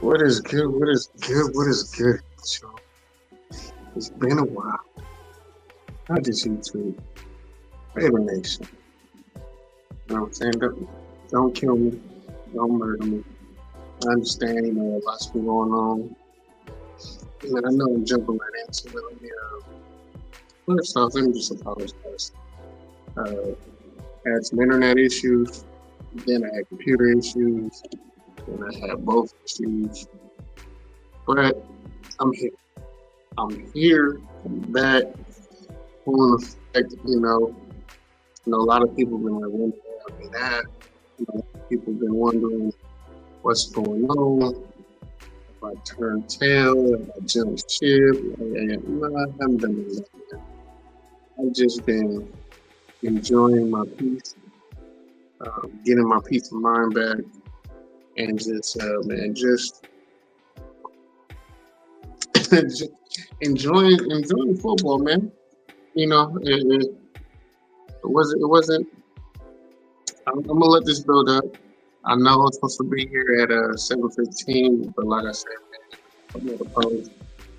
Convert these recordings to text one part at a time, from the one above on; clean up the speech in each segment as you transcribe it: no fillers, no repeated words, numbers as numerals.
What is good? What is good? What is good? So, it's been a while. I just YouTube. Favor Nation. You know what I'm saying? Don't kill me. Don't murder me. I understand, a lot's been going on. And I know I'm jumping right into it. First off, let me just apologize. I had some internet issues, then I had computer issues, and I had both issues. But I'm here. I'm back. Full of effect, a lot of people been like wondering where I've been at. People been wondering what's going on. If I turn tail, if I jump ship. No, I haven't done anything yet. I've just been enjoying my peace, getting my peace of mind back, and just just enjoying football, man. It wasn't. I'm gonna let this build up. I know it's supposed to be here at 7:15, but like I said, man, I'm at the post.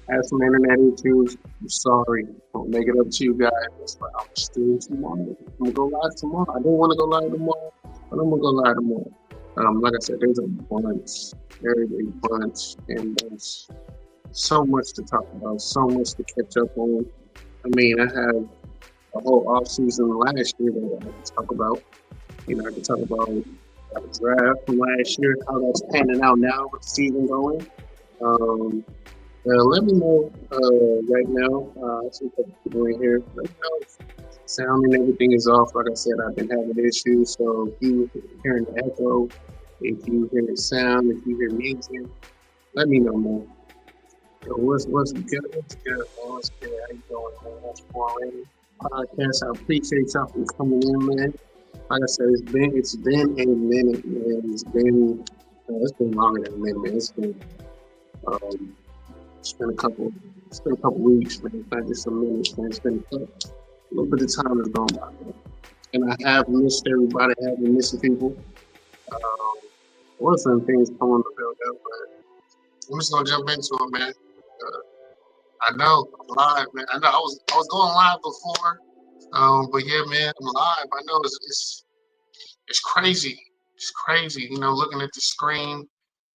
I had some internet issues. I'm sorry. I'll make it up to you guys. But I'm still tomorrow. I'm gonna go live tomorrow. I didn't want to go live tomorrow, but I'm gonna go live tomorrow. Like I said, there's a bunch, very big bunch, and there's so much to talk about, so much to catch up on. I mean, I have a whole off season last year that I can talk about. I can talk about the draft from last year, how that's panning out now with the season going. Let me know right now. I see a couple people in here. Let me know if sound and everything is off. Like I said, I've been having issues. So if you hearing the echo, if you hear the sound, if you hear music, let me know, man. So what's good? What's good, man? What's good? How you doing, man? That's already podcast. I appreciate y'all for coming in, man. Like I said, it's been a minute, man. It's been longer than a minute, man. Um, it's been a couple weeks, man. It's not just a minute, man. It's been a little bit of time has gone by, man. And I have missed everybody. I have been missing people. What some things coming to build up, but I'm just gonna jump into it, man. I know I'm live, man. I know I was going live before, but yeah, man, I'm live. I know it's crazy. It's crazy, looking at the screen,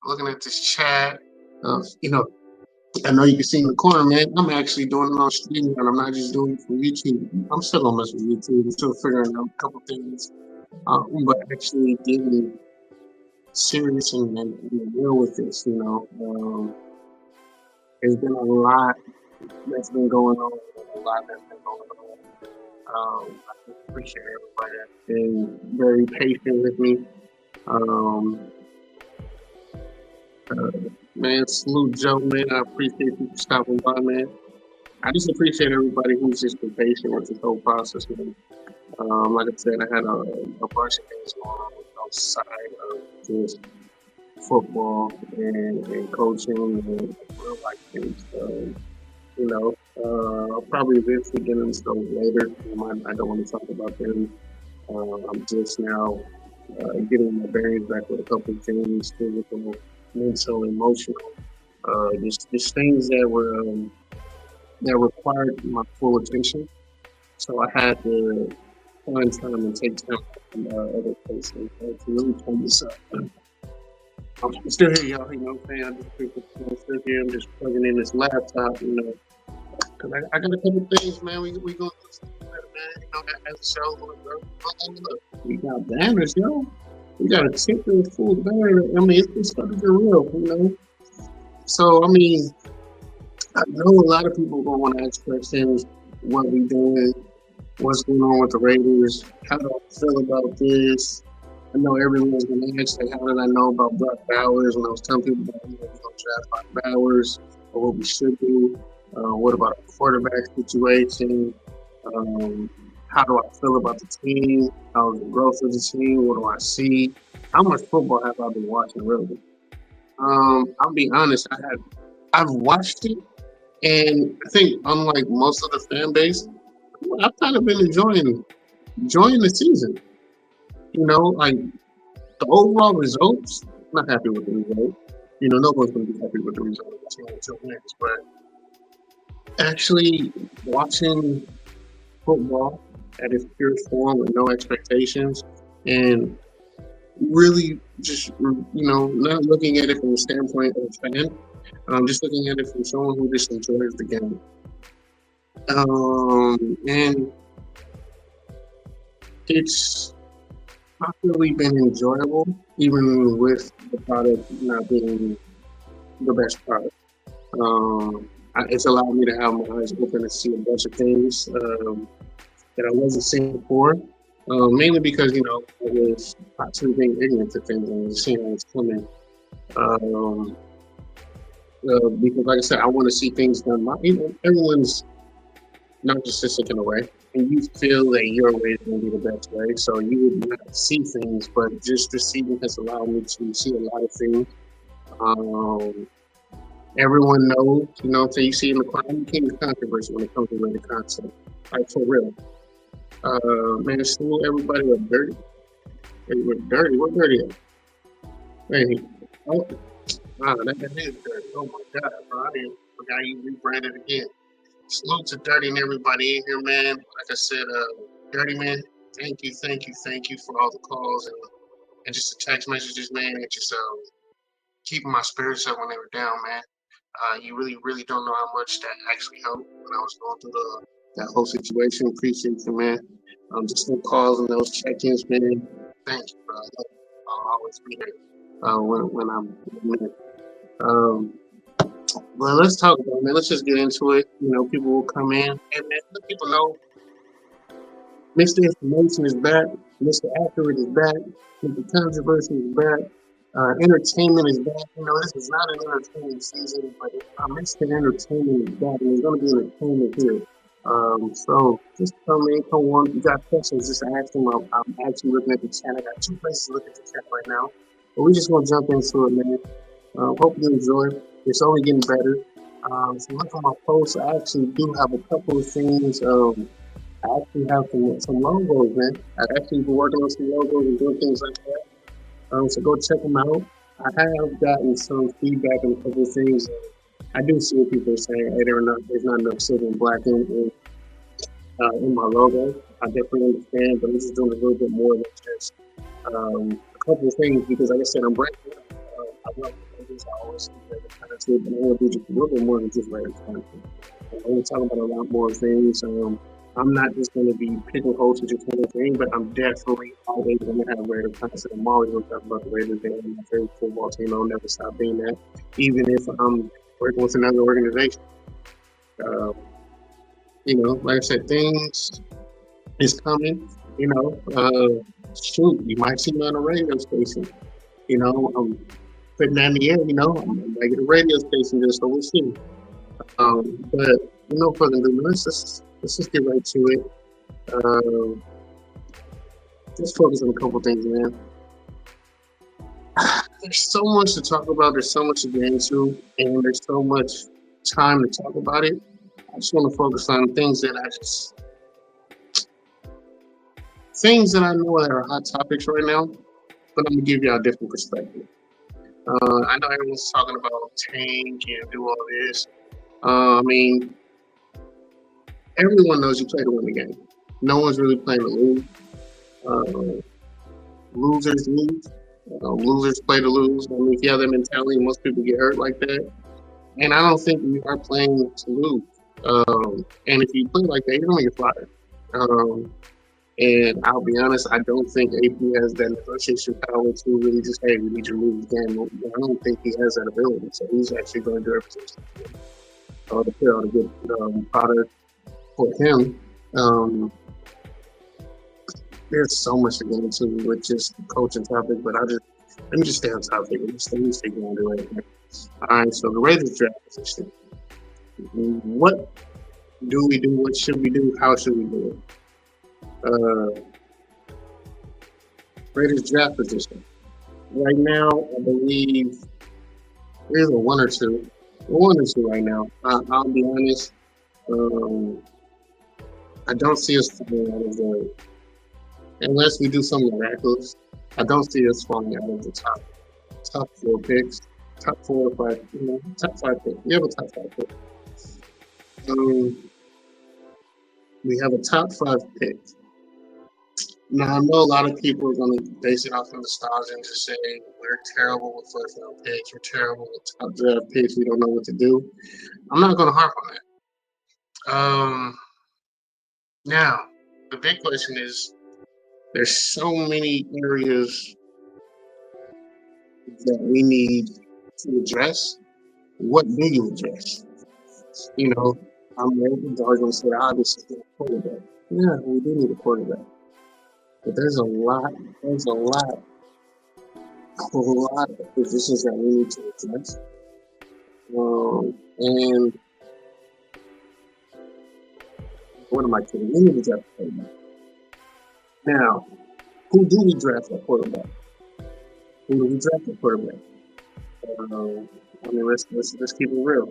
looking at this chat. I know you can see in the corner, man. I'm actually doing it on stream, and I'm not just doing it for YouTube. I'm still gonna mess with YouTube. I'm still figuring out a couple things, but actually getting serious and real with this. There's been a lot that's been going on. I appreciate everybody that's been very patient with me. Man, salute Joe, man. I appreciate you for stopping by, man. I just appreciate everybody who's just been patient with this whole process, man. Like I said, I had a bunch of things going on outside of just football and coaching and real life things. I'll probably eventually get into those later. I don't want to talk about them. I'm just now getting my bearings back with a couple of things, physical, mental, emotional. Just things that required my full attention. So I had to find time and take time from other places to really turn this up. I'm still here, y'all. You know what I'm saying? I'm still here. I'm just plugging in this laptop, because I got a couple things, man. We go through some better, man. As the show going, bro. Look, we got banners, yo. We got a ticker full banner. I mean, it's starting to get real, So, I mean, I know a lot of people going to want to ask questions. What we doing? What's going on with the Raiders? How do I feel about this? I know everyone's going to ask, how did I know about Brock Bowers when I was telling people that we're going to draft Brock Bowers or what we should do? What about a quarterback situation? How do I feel about the team? How's the growth of the team? What do I see? How much football have I been watching, really? I'll be honest. I've watched it, and I think unlike most of the fan base, I've kind of been enjoying the season. Like The overall results, I'm not happy with the result. You know, no one's going to be happy with the result of the team until wins. But actually watching football at its purest form with no expectations and really just, not looking at it from the standpoint of a fan, just looking at it from someone who just enjoys the game. And it's not really been enjoyable, even with the product not being the best product. It's allowed me to have my eyes open and see a bunch of things that I wasn't seeing before. Mainly because, I was actually being ignorant to things and just seeing how it's coming. Because, like I said, I want to see things done. Everyone's narcissistic in a way, and you feel that your way is going to be the best way. So you would not see things, but just receiving has allowed me to see a lot of things. Everyone knows, so you see in the crime, you can't controversy when it comes to rated content. Like, for real. Man, school, everybody was dirty. They were dirty. What dirty at? Man, oh, wow, that is dirty. Oh my God, bro. I forgot you rebranded again. Salute to Dirty and everybody in here, man. Like I said, Dirty Man, thank you for all the calls and just the text messages, man. And just keeping my spirits up when they were down, man. You really don't know how much that actually helped when I was going through that whole situation. Appreciate you, man. Just the calls and those check-ins, man. Thank you, bro. I'll always be there when I'm there. Well, let's talk about it, man. Let's just get into it. People will come in, and man, let people know Mr. Information is back, Mr. Accurate is back, Mr. Controversy is back, entertainment is back. This is not an entertainment season, but Mr. Entertainment is back, and there's going to be entertainment here. So just come in, come on. If you got questions, just ask them. I'm actually looking at the chat. I got 2 places to look at the chat right now, but we just want to jump into it, man. Hope you enjoy. It's only getting better. So look on my posts. I actually do have a couple of things. I actually have some logos, man. I've actually been working on some logos and doing things like that. So go check them out. I have gotten some feedback on a couple of things. I do see what people are saying. Hey, there's not enough silver and black in my logo. I definitely understand, but I'm just doing a little bit more than just a couple of things because, like I said, I'm breaking up. I love logos. I always do that kind of stuff, but I want to do just a little bit more than just writing content. I'm going to talk about a lot more things. I'm not just going to be picking holes to just one thing, but I'm definitely always going to have Raiders content. I'm always going to talk about the Raiders. They're my favorite football team. I'll never stop being that, even if I'm working with another organization. Like I said, things is coming. Shoot, you might see me on a radio station. I'm putting that in the air. I'm making a radio station just so we'll see. But no further ado, let's just get right to it. Just focus on a couple things, man. There's so much to talk about. There's so much to get into, and there's so much time to talk about it. I just want to focus on things that I know that are hot topics right now, but I'm gonna give y'all a different perspective. I know everyone's talking about tank and do all this. Everyone knows you play to win the game. No one's really playing to lose. Losers lose. Losers play to lose. If you have that mentality, most people get hurt like that. And I don't think we are playing to lose. And if you play like that, you're going to get fired. And I'll be honest, I don't think AP has that negotiation power to really just, hey, we need you to lose the game. I don't think he has that ability. So he's actually going to do everything to put out a good product for him. There's so much to get into with just the coaching topic, but let me just stay on topic. Let me stay going to it. All right, so the Raiders draft position. What do we do? What should we do? How should we do it? Raiders draft position. Right now, I believe there's a one or two right now. I'll be honest. I don't see us falling out of the unless we do something miraculous. I don't see us falling out of the top 4 picks, top 4 or 5, top 5 picks. We have a top 5 pick. We have a top 5 pick. Now I know a lot of people are going to base it off of nostalgia and just say we're terrible with first round picks, we're terrible with top draft picks, we don't know what to do. I'm not going to harp on that. Now the big question is, there's so many areas that we need to address. What do you address? Americans are going to say, this is a quarterback. Yeah, we do need a quarterback. But there's a lot of positions that we need to address. And what am I kidding? We need to draft a quarterback. Now, who do we draft at quarterback? Let's keep it real.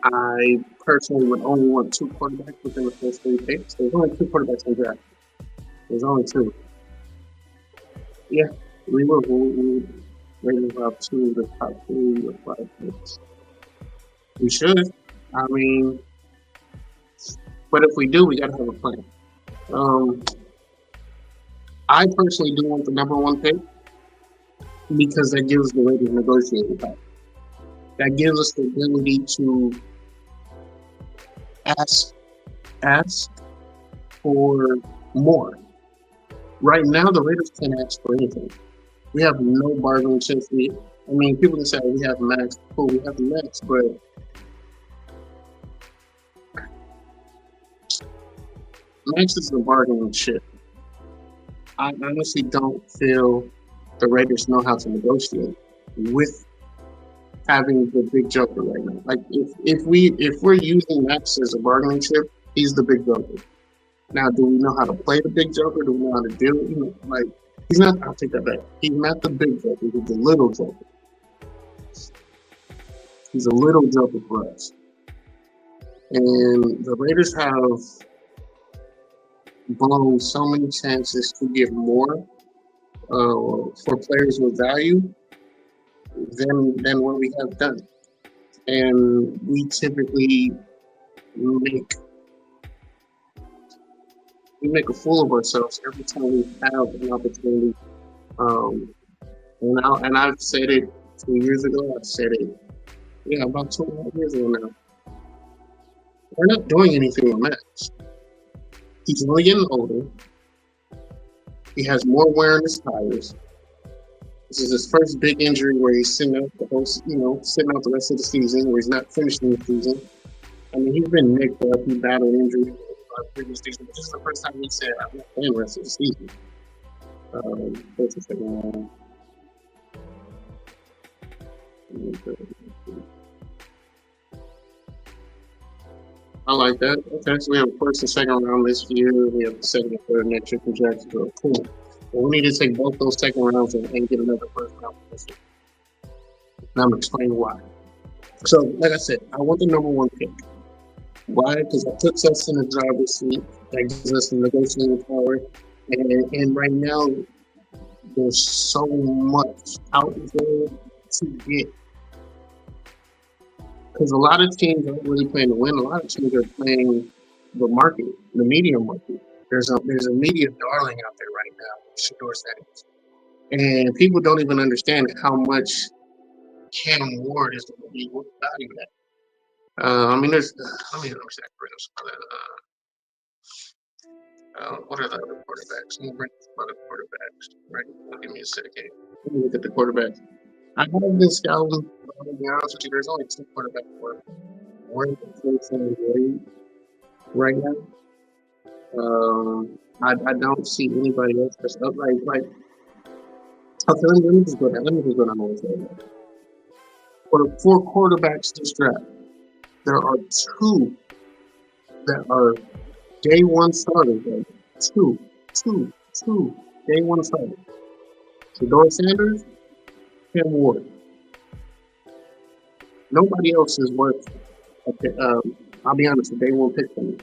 I personally would only want 2 quarterbacks within the first 3 picks. There's only 2 quarterbacks in draft. There's only 2. Yeah, we will have 2 of the top 3 or 5 picks. We should. But if we do, we gotta have a plan. I personally do want the number 1 pick because that gives the Raiders negotiating power. That gives us the ability to ask for more. Right now, the Raiders can't ask for anything. We have no bargaining chips. People can say we have max. Cool, we have the max, but max is a bargaining chip. I honestly don't feel the Raiders know how to negotiate with having the big joker right now. Like if we're using Max as a bargaining chip, he's the big joker. Now, do we know how to play the big joker? Do we know how to deal with him? Like, he's not. I'll take that back. He's not the big joker. He's the little joker. He's a little joker for us. And the Raiders have blown so many chances to get more for players with value than what we have done. And we typically make a fool of ourselves every time we have an opportunity. And I've said it 2 years ago. I've said it, about 2.5 years ago now. We're not doing anything with Max. He's really getting older. He has more wear in his tires. This is his first big injury where he's sitting out the rest of the season, where he's not finishing the season. He's been nicked up. He battled injuries previous season, but this is the first time he said, I'm not playing the rest of the season. I like that. Okay, so we have a first and second round this year. We have the second and third next year from Jacksonville. Cool. Well, we need to take both those second rounds and get another first round this year. And I'm explaining why. So, like I said, I want the number 1 pick. Why? Because that puts us in the driver's seat. That gives us some negotiating power. And right now, there's so much out there to get. Because a lot of teams aren't really playing to win. A lot of teams are playing the market, the media market. There's a media darling out there right now, Shador Sanders. And people don't even understand how much Cam Ward is going to be valued at. there's. Let me understand. What are the other quarterbacks? Let me bring up other quarterbacks. Right? Give me a second. Let me look at the quarterbacks. I have been scouting. To be honest with you, there's only 2 quarterbacks worth the grade right now. I don't see anybody else that's up like. Okay, let me just go down. Let me just go down the list right now. For quarterbacks this draft, there are 2 that are day 1 starters. Right? Two day 1 starters. Shador Sanders, Cam Ward. Nobody else is worth. I'll be honest, a day 1 pick for me.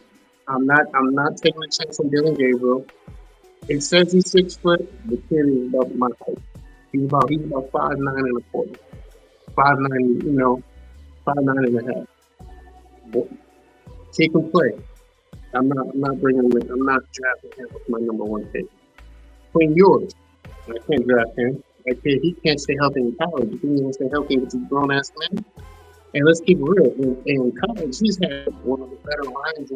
I'm not taking a chance on Dylan Gabriel. It says he's 6 foot. The kid is about my height. He's about 5'9 1/4. 5'9", 5'9 1/2. But he can play. I'm not bringing him. I'm not drafting him with my number one pick. Between yours, I can't draft him. He can't stay healthy in college. He can't stay healthy with a grown ass man. And let's keep it real. In college, he's had one of the better lines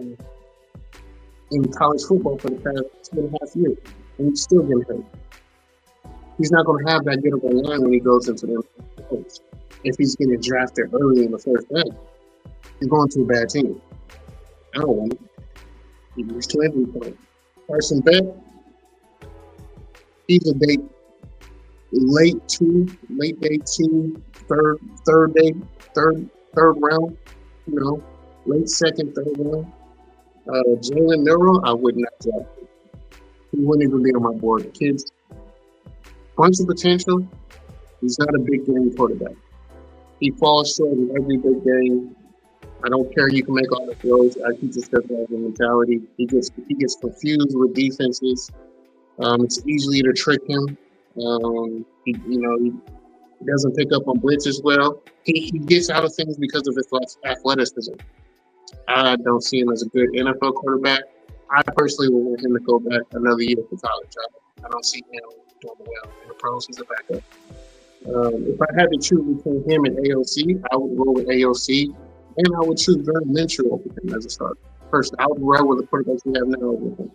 in college football for the past 2.5 years, and he's still getting hurt. He's not going to have that good of a line when he goes into the NFL. If he's getting drafted early in the first round, he's going to a bad team. I don't want him. He's used to everything. Carson Beck, he's a late day two, third round, late second, third round. Jalen Nero, I would not draft him. He wouldn't even be on my board. The kid's bunch of potential. He's not a big game quarterback. He falls short in every big game. I don't care. You can make all the throws. He just doesn't have the mentality. He gets confused with defenses. It's easy to trick him. He doesn't pick up on blitz as well. He gets out of things because of his athleticism. I don't see him as a good NFL quarterback. I personally would want him to go back another year for college. I don't see him doing well in the pros. He's a backup. If I had to choose between him and AOC, I would roll with AOC, and I would choose Vernon Minshew over him as a starter. First, I would roll with the quarterbacks we have now over him.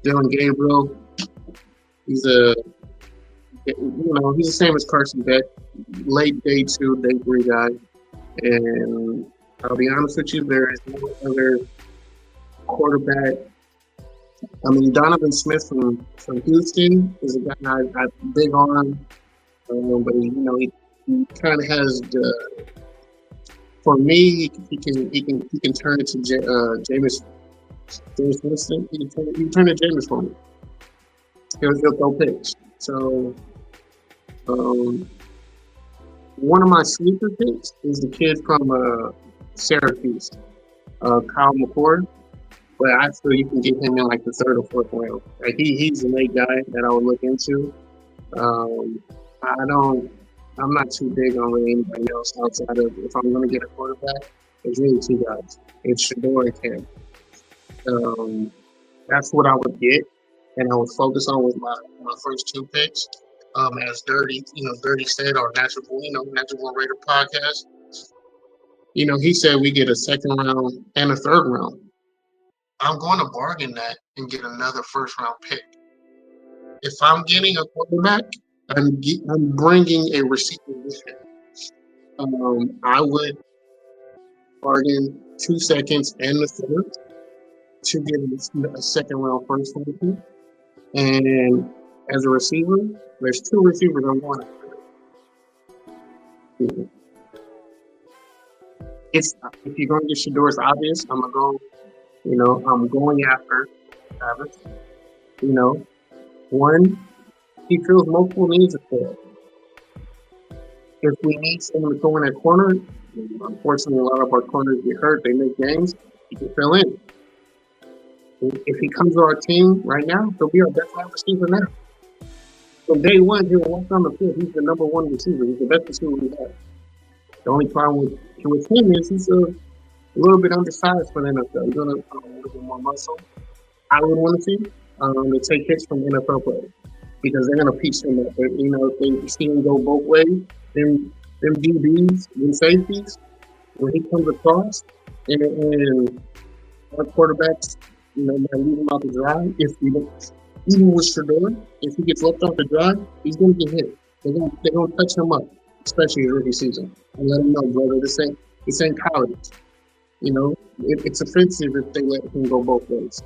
Dylan Gabriel, he's the same as Carson Beck, late day 2, day 3 guy. And I'll be honest with you, there is no other quarterback. I mean, Donovan Smith from Houston is a guy I'm big on, but he kind of has the. For me, he can turn it to Jameis Winston. He can turn it to Jameis for me. He'll throw picks. So, one of my sleeper picks is the kid from Syracuse, Kyle McCord. But I feel you can get him in like the 3rd or 4th round. Like he's a late guy that I would look into. I'm not too big on really anybody else outside of, if I'm going to get a quarterback, it's really 2 guys. It's Shador and Cam. That's what I would get, and I would focus on with my first 2 picks. As Dirty said, or Natural Born Raider podcast. He said we get a 2nd round and a 3rd round. I'm going to bargain that and get another 1st round pick. If I'm getting a quarterback, I'm bringing a receiver with him. I would bargain 2 seconds and the 3rd to get a 2nd round 1st round pick. And as a receiver, there's 2 receivers I'm going after. If you're going to get Shador, it's obvious. I'm going after Travis. One, he fills multiple needs of field. If we need someone to go in that corner, unfortunately, a lot of our corners get hurt. They make games. He can fill in. If he comes to our team right now, he'll be our best wide receiver now. From day one, he'll walk on the field. He's the number 1 receiver. He's the best receiver we have. The only problem with him is he's a little bit undersized for the NFL. He's going to have a little bit more muscle. I would want to see to take hits from NFL players because they're going to piece him up. But, if they see him go both ways, them DBs, them safeties, when he comes across, and our quarterbacks, might leave him out to dry. Even with Shador, if he gets left off the drive, he's going to get hit. They're going to touch him up, especially his rookie season, and let him know, brother, this ain't college. It's offensive if they let him go both ways.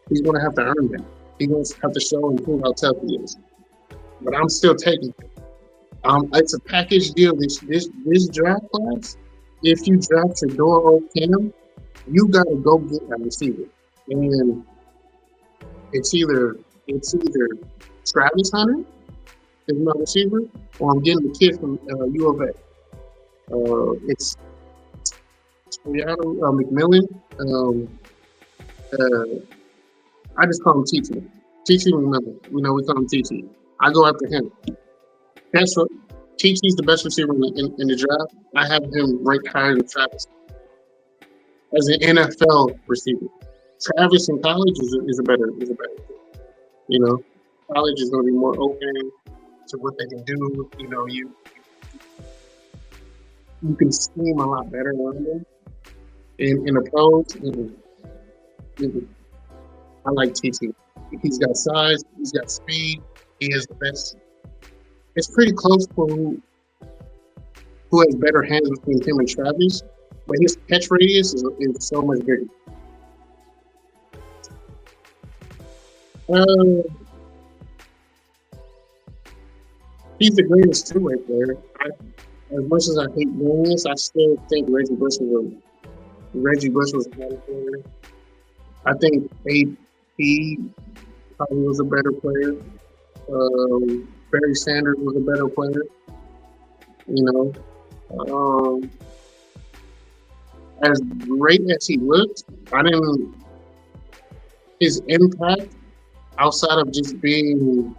He's going to have to earn that. He's going to have to show and prove how tough he is. But I'm still taking it. It's a package deal. This draft class, if you draft Shador or Cam, you got to go get a receiver. And it's either Travis Hunter is my receiver, or I'm getting the kid from U of A. McMillan. Uh, I just call him TT. TT McMillan. We call him TT. I go after him. That's what TT's the best receiver in the draft. I have him ranked higher than Travis as an NFL receiver. Travis in college is a better. College is going to be more open to what they can do. You can scheme a lot better around them. In the pros, I like TT. He's got size. He's got speed. He is the best. It's pretty close for who has better hands between him and Travis, but his catch radius is so much bigger. He's the greatest two-way player. As much as I hate doing this, I still think Reggie Bush was a better player. I think AP probably was a better player. Barry Sanders was a better player. As great as he looked, his impact outside of just being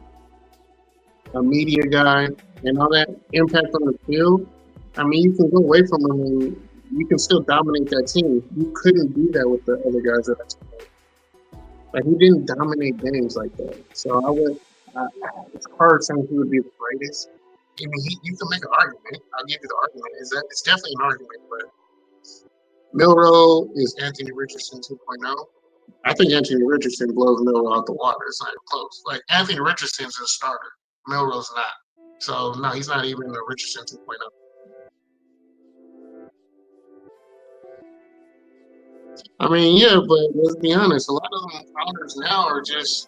a media guy and all that impact on the field, you can go away from him and you can still dominate that team. You couldn't do that with the other guys that I took. He didn't dominate games like that. So it's hard saying he would be the greatest. You can make an argument. I'll give you the argument. It's definitely an argument, but Milroe is Anthony Richardson 2.0. I think Anthony Richardson blows Milroe out the water. It's not even close. Anthony Richardson's a starter. Milroe's not. So, no, he's not even a Richardson 2.0. Yeah, but let's be honest. A lot of them founders now are he's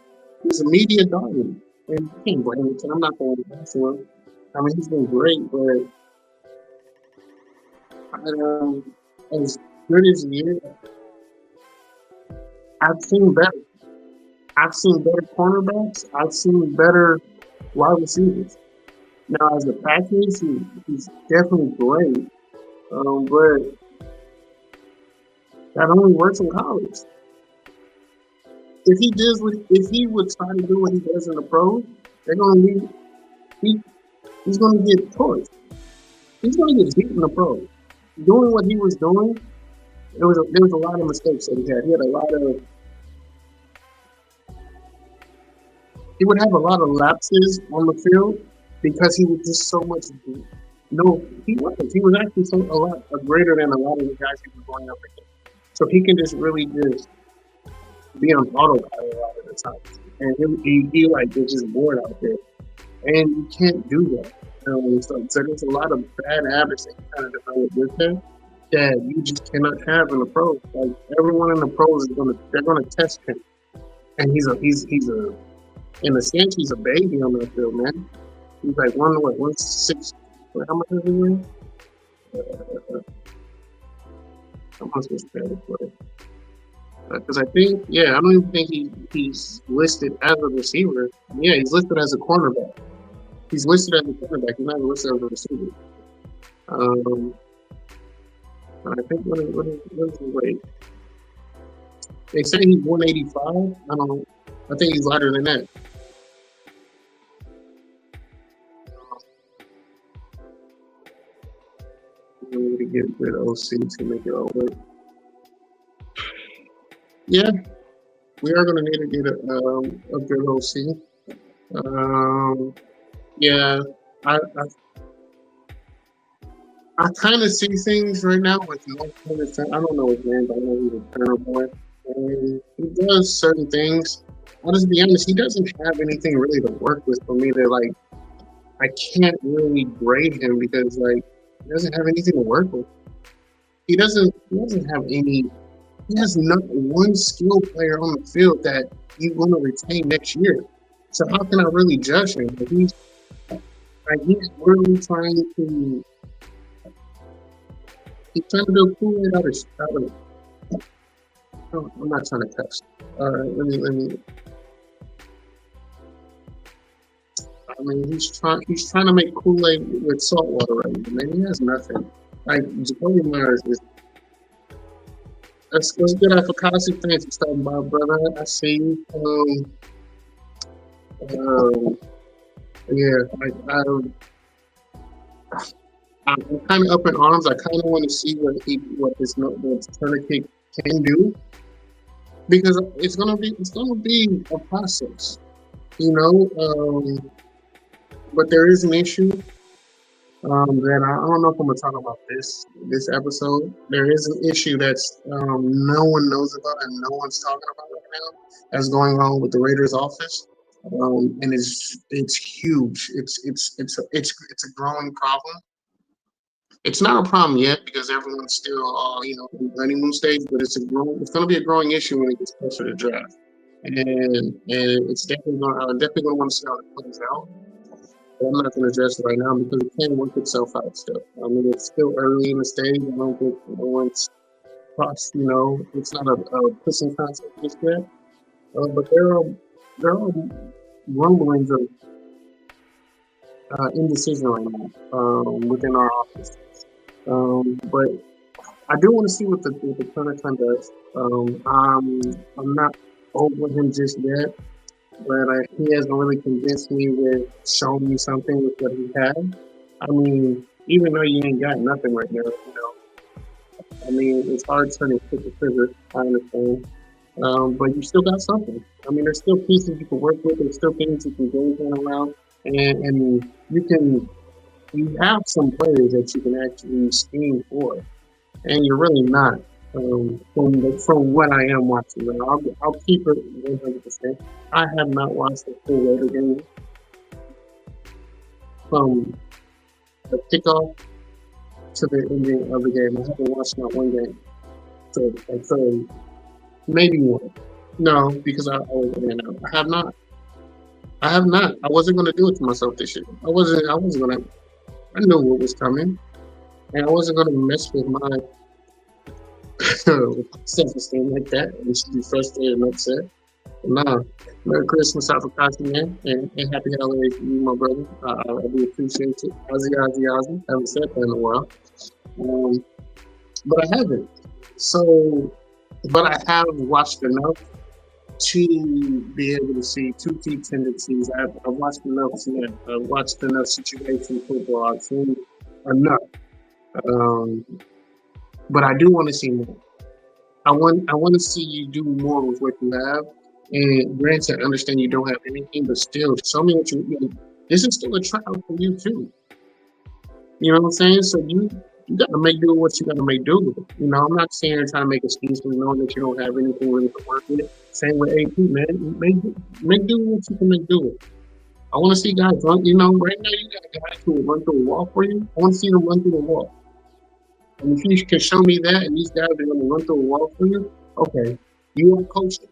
a media darling. And you can't blame him. I'm not going to bash him. He's been great, but as good as he is, I've seen better. I've seen better cornerbacks. I've seen better wide receivers. Now, as a package, he's definitely great, but that only works in college. If he would try to do what he does in the pros, they're going to he's going to get torched. He's going to get beat in the pros. Doing what he was doing, there was a lot of mistakes that he had. He would have a lot of lapses on the field because he was just so much. No, he was. He was actually a lot greater than a lot of the guys he was going up against. So he can just really be on autopilot a lot of the time, and he is just bored out there, and you can't do that. So there's a lot of bad habits that you kind of develop with him that you just cannot have in the pros. Everyone in the pros they're gonna test him, and he's in a sense he's a baby on that field, man. He's 160. How much is he weigh? How much was that? Because I don't even think he's listed as a receiver. Yeah, he's listed as a cornerback. He's listed as a cornerback. He's not listed as a receiver. I think what is the weight? They say he's 185. I don't know. I think he's lighter than that. We need to get rid of OC to make it all work. Yeah, we are going to need to get a good OC. I kind of see things right now with I don't know his name, but I know he's a Turner boy. And he does certain things. I'll just be honest, he doesn't have anything really to work with for me that I can't really grade him because he doesn't have anything to work with. He doesn't have any. He has not one skill player on the field that you want to retain next year. So how can I really judge him? He's really trying to. He's trying to do Kool-Aid out of. I'm not trying to test. All right, let me. He's trying to make Kool-Aid with salt water right now. Man, he has nothing. Jacoby Myers is Let's get off of Kasi. Thanks for stopping by, brother. I see you. Um, yeah, I'm kind of up in arms. I kind of want to see what this tourniquet can do, because it's gonna be a process, you know. But there is an issue that I don't know if I'm gonna talk about this episode. There is an issue that's no one knows about and no one's talking about right now. That's going on with the Raiders office, and it's huge. It's a growing problem. It's not a problem yet because everyone's still in the honeymoon stage, but it's going to be a growing issue when it gets closer to draft, and it's definitely I'm definitely going to want to see how it plays out. But I'm not going to address it right now because it can work itself out still. I mean, it's still early in the stage. I don't think everyone's crossed. It's not a pushing concept just yet. But there are rumblings of indecision right now within our office. But I do want to see what the Pelican does. I'm not over him just yet, but he hasn't really convinced me with showing me something with what he had. I mean, even though you ain't got nothing right now, I mean, it's hard turning pick the trigger. I understand, but you still got something. I mean, there's still pieces you can work with. There's still things you can game plan around, and you have some players that you can actually scheme for, and you're really not. From what I am watching, I'll keep it 100%. I have not watched the full Raider game from the kickoff to the ending of the game. I haven't watched not one game. So maybe one. No, because I was in out. I have not. I have not. I wasn't going to do it to myself this year. I wasn't going to. I knew what was coming, and I wasn't going to mess with my self-esteem like that. And should be frustrated and upset. But nah. Merry Christmas, Afakasi, man, and happy holidays to you, my brother. I do appreciate it. Ozzy. Haven't said that in a while. But I haven't. So, but I have watched enough to be able to see two key tendencies. I've watched enough snap. I've watched enough situation football. I've seen enough. But I do want to see more. I want to see you do more with what you have. And granted, I understand you don't have anything, but still, show me what you. This is still a trial for you too. You know what I'm saying? So you got to make do what you got to make do. I'm not saying you're trying to make excuses, knowing that you don't have anything really to work with. Same with AP, man. Make do what you can make do with. I want to see guys run. Right now you got guys who will run through a wall for you. I want to see them run through the wall. And if you can show me that, and these guys are going to run through a wall for you, okay, you are coaching.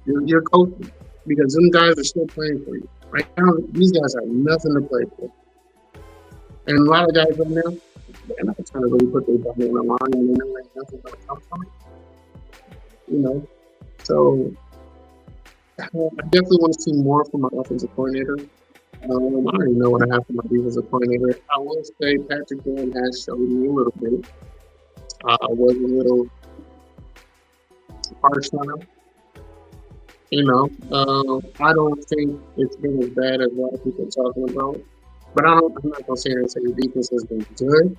You're coaching because them guys are still playing for you. Right now, these guys have nothing to play for. And a lot of guys right now, they're not trying to really put their body on the line and they know ain't nothing going to come from it. So I definitely want to see more from my offensive coordinator. I already know what I have for my defensive coordinator. I will say Patrick Graham has showed me a little bit. I was a little harsh on him. I don't think it's been as bad as a lot of people are talking about. But I'm not going to say the defense has been good,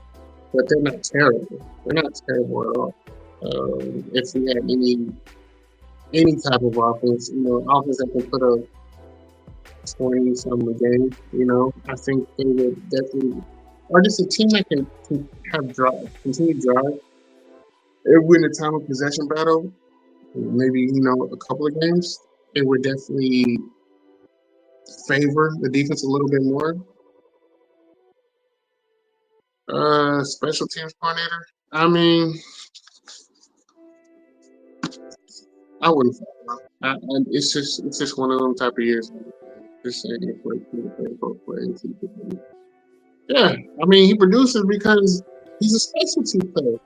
but they're not terrible. They're not terrible at all. If we had any type of offense, offense that can put up 20 something a game, I think they would definitely, or just a team that can have drive, continue drive. It win a time of possession battle, maybe, a couple of games, it would definitely favor the defense a little bit more. Special teams coordinator. I mean, I wouldn't. It's just one of them type of years. Just saying, play both ways. Yeah, I mean, he produces because he's a specialty player.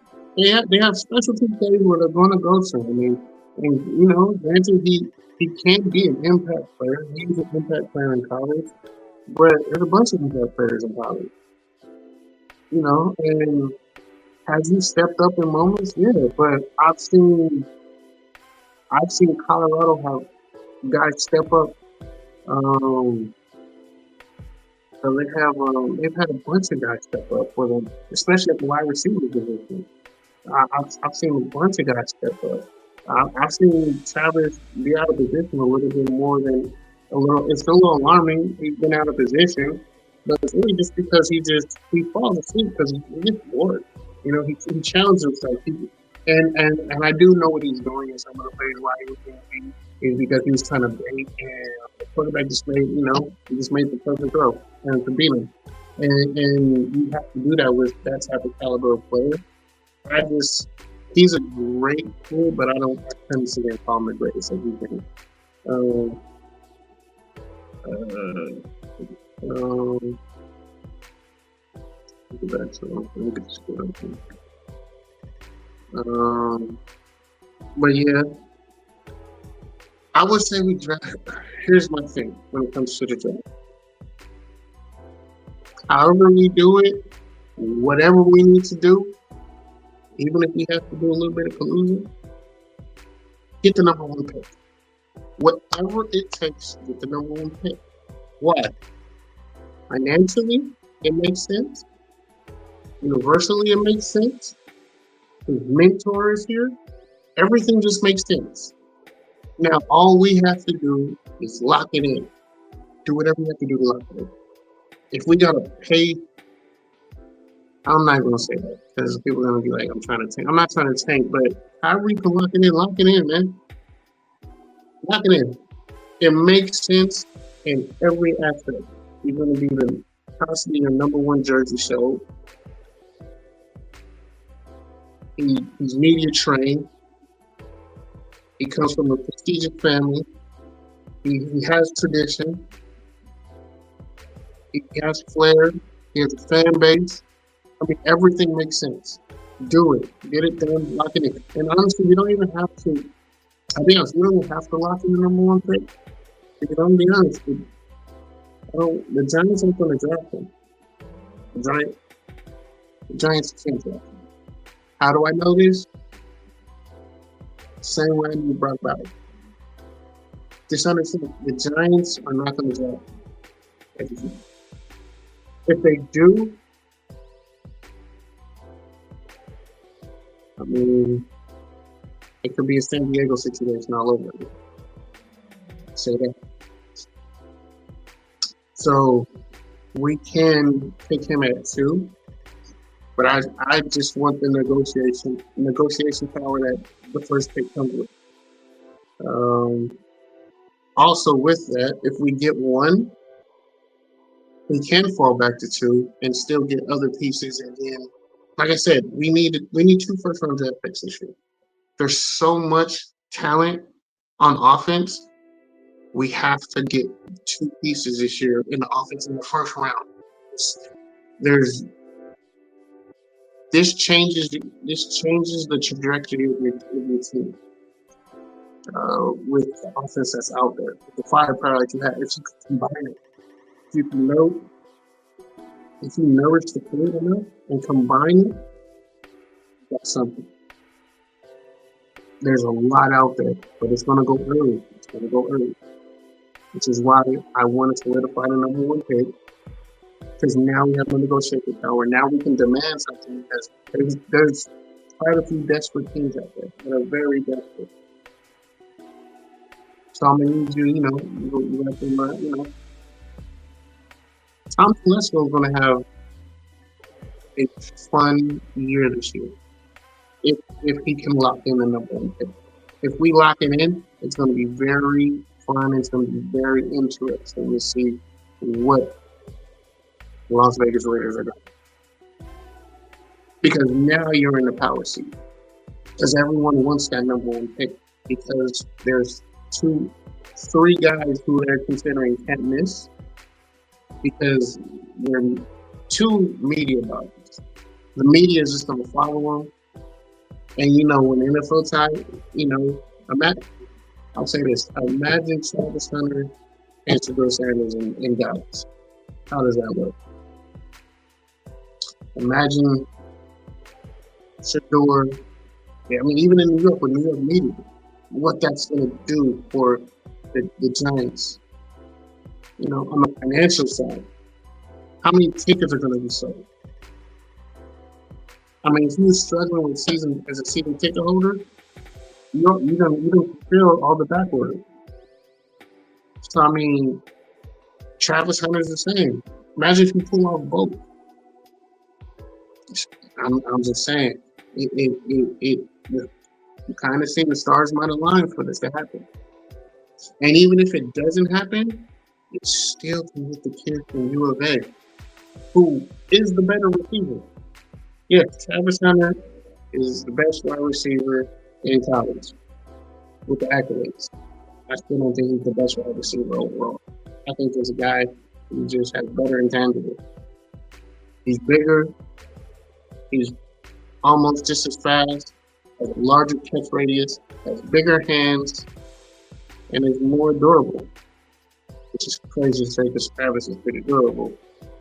They have specialty players where they're going to go to. I mean, and granted he can't be an impact player. He was an impact player in college, but there's a bunch of impact players in college. And Has he stepped up in moments? Yeah, but I've seen Colorado have guys step up. Um, so they've had a bunch of guys step up for them, especially at the wide receiver position. I've seen a bunch of guys step up. I've seen Travis be out of position a little bit more than a little. It's a little alarming. He's been out of position, but it's really just because he falls asleep because he gets bored. You know, he challenges himself. And I do know what he's doing in some of the plays why he was being beat is because he was trying to bait and the quarterback just made he just made the perfect throw and to beat him. And you have to do that with that type of caliber of player. I just he's a great player, but I tend to against call him the greatest that he can. Um, um, let me get the score up here. But yeah, I would say we draft. Here's my thing when it comes to the draft. However we do it, whatever we need to do, even if we have to do a little bit of collusion, get the number one pick. Whatever it takes to get the number one pick. Why? Financially, it makes sense. Universally, it makes sense. His mentor is here. Everything just makes sense. Now, all we have to do is lock it in. Do whatever we have to do to lock it in. If we gotta pay, I'm not gonna say that because people are gonna be like, I'm trying to tank. I'm not trying to tank, but Kyrie can lock it in, man. Lock it in. It makes sense in every aspect. He's gonna be the possibly your number one jersey show. He's media trained. He comes from a prestigious family. He has tradition. He has flair. He has a fan base. I mean, everything makes sense. Do it. Get it done. Lock it in. And honestly, you don't even have to. I'll be honest. You don't even have to lock in the number one pick. Because I'm be honest, the Giants aren't going to draft him. The Giants can't draft him. How do I know this? Same way I knew Brock Bowers. Just understand, the Giants are not going to draft him. If they do, I mean, it could be a San Diego situation all over again. Say that. So we can pick him at 2, but I just want the negotiation power that the first pick comes with. Also, with that, if we get 1, we can fall back to 2 and still get other pieces. And then, like I said, we need 2 first-round draft picks this year. There's so much talent on offense. We have to get 2 pieces this year in the offense in the first round. This changes the trajectory of your team with the offense that's out there, with the firepower that you have. If you can combine it, if you nourish the field enough and combine it, that's something. There's a lot out there, but it's going to go early. Which is why I want to solidify the number one pick, because now we have the negotiating power. Now we can demand something, because there's quite a few desperate teams out there that are very desperate. So I'm going to need you have to, Tom Telesco is going to have a fun year this year if he can lock in the number one pick. If we lock it in, it's going to be very fun. It's going to be very interesting to see what the Las Vegas Raiders are doing. Because now you're in the power seat. Because everyone wants that number one pick. Because there's 3 guys who they're considering can't miss. Because they're 2 media bodies. The media is just going to follow them. And when NFL time, I'll say this. Imagine Travis Hunter and Shadur Sanders in Dallas. How does that work? Imagine Shador. Yeah, I mean, even in New York, with New York needed it, what that's going to do for the Giants. You know, on the financial side, how many tickets are going to be sold? I mean, if you're struggling with season as a season ticket holder, you don't fulfill all the back order. So I mean, Travis Hunter's the same. Imagine if you pull off both. I'm just saying, you kind of see the stars might align for this to happen. And even if it doesn't happen, it still can hit the kid from U of A, who is the better receiver. Yes, Travis Hunter is the best wide receiver in college with the accolades. I still don't think he's the best wide receiver overall. I think there's a guy who just has better intangibles. He's bigger. He's almost just as fast, has a larger catch radius, has bigger hands, and is more durable. Which is crazy to say because Travis is pretty durable,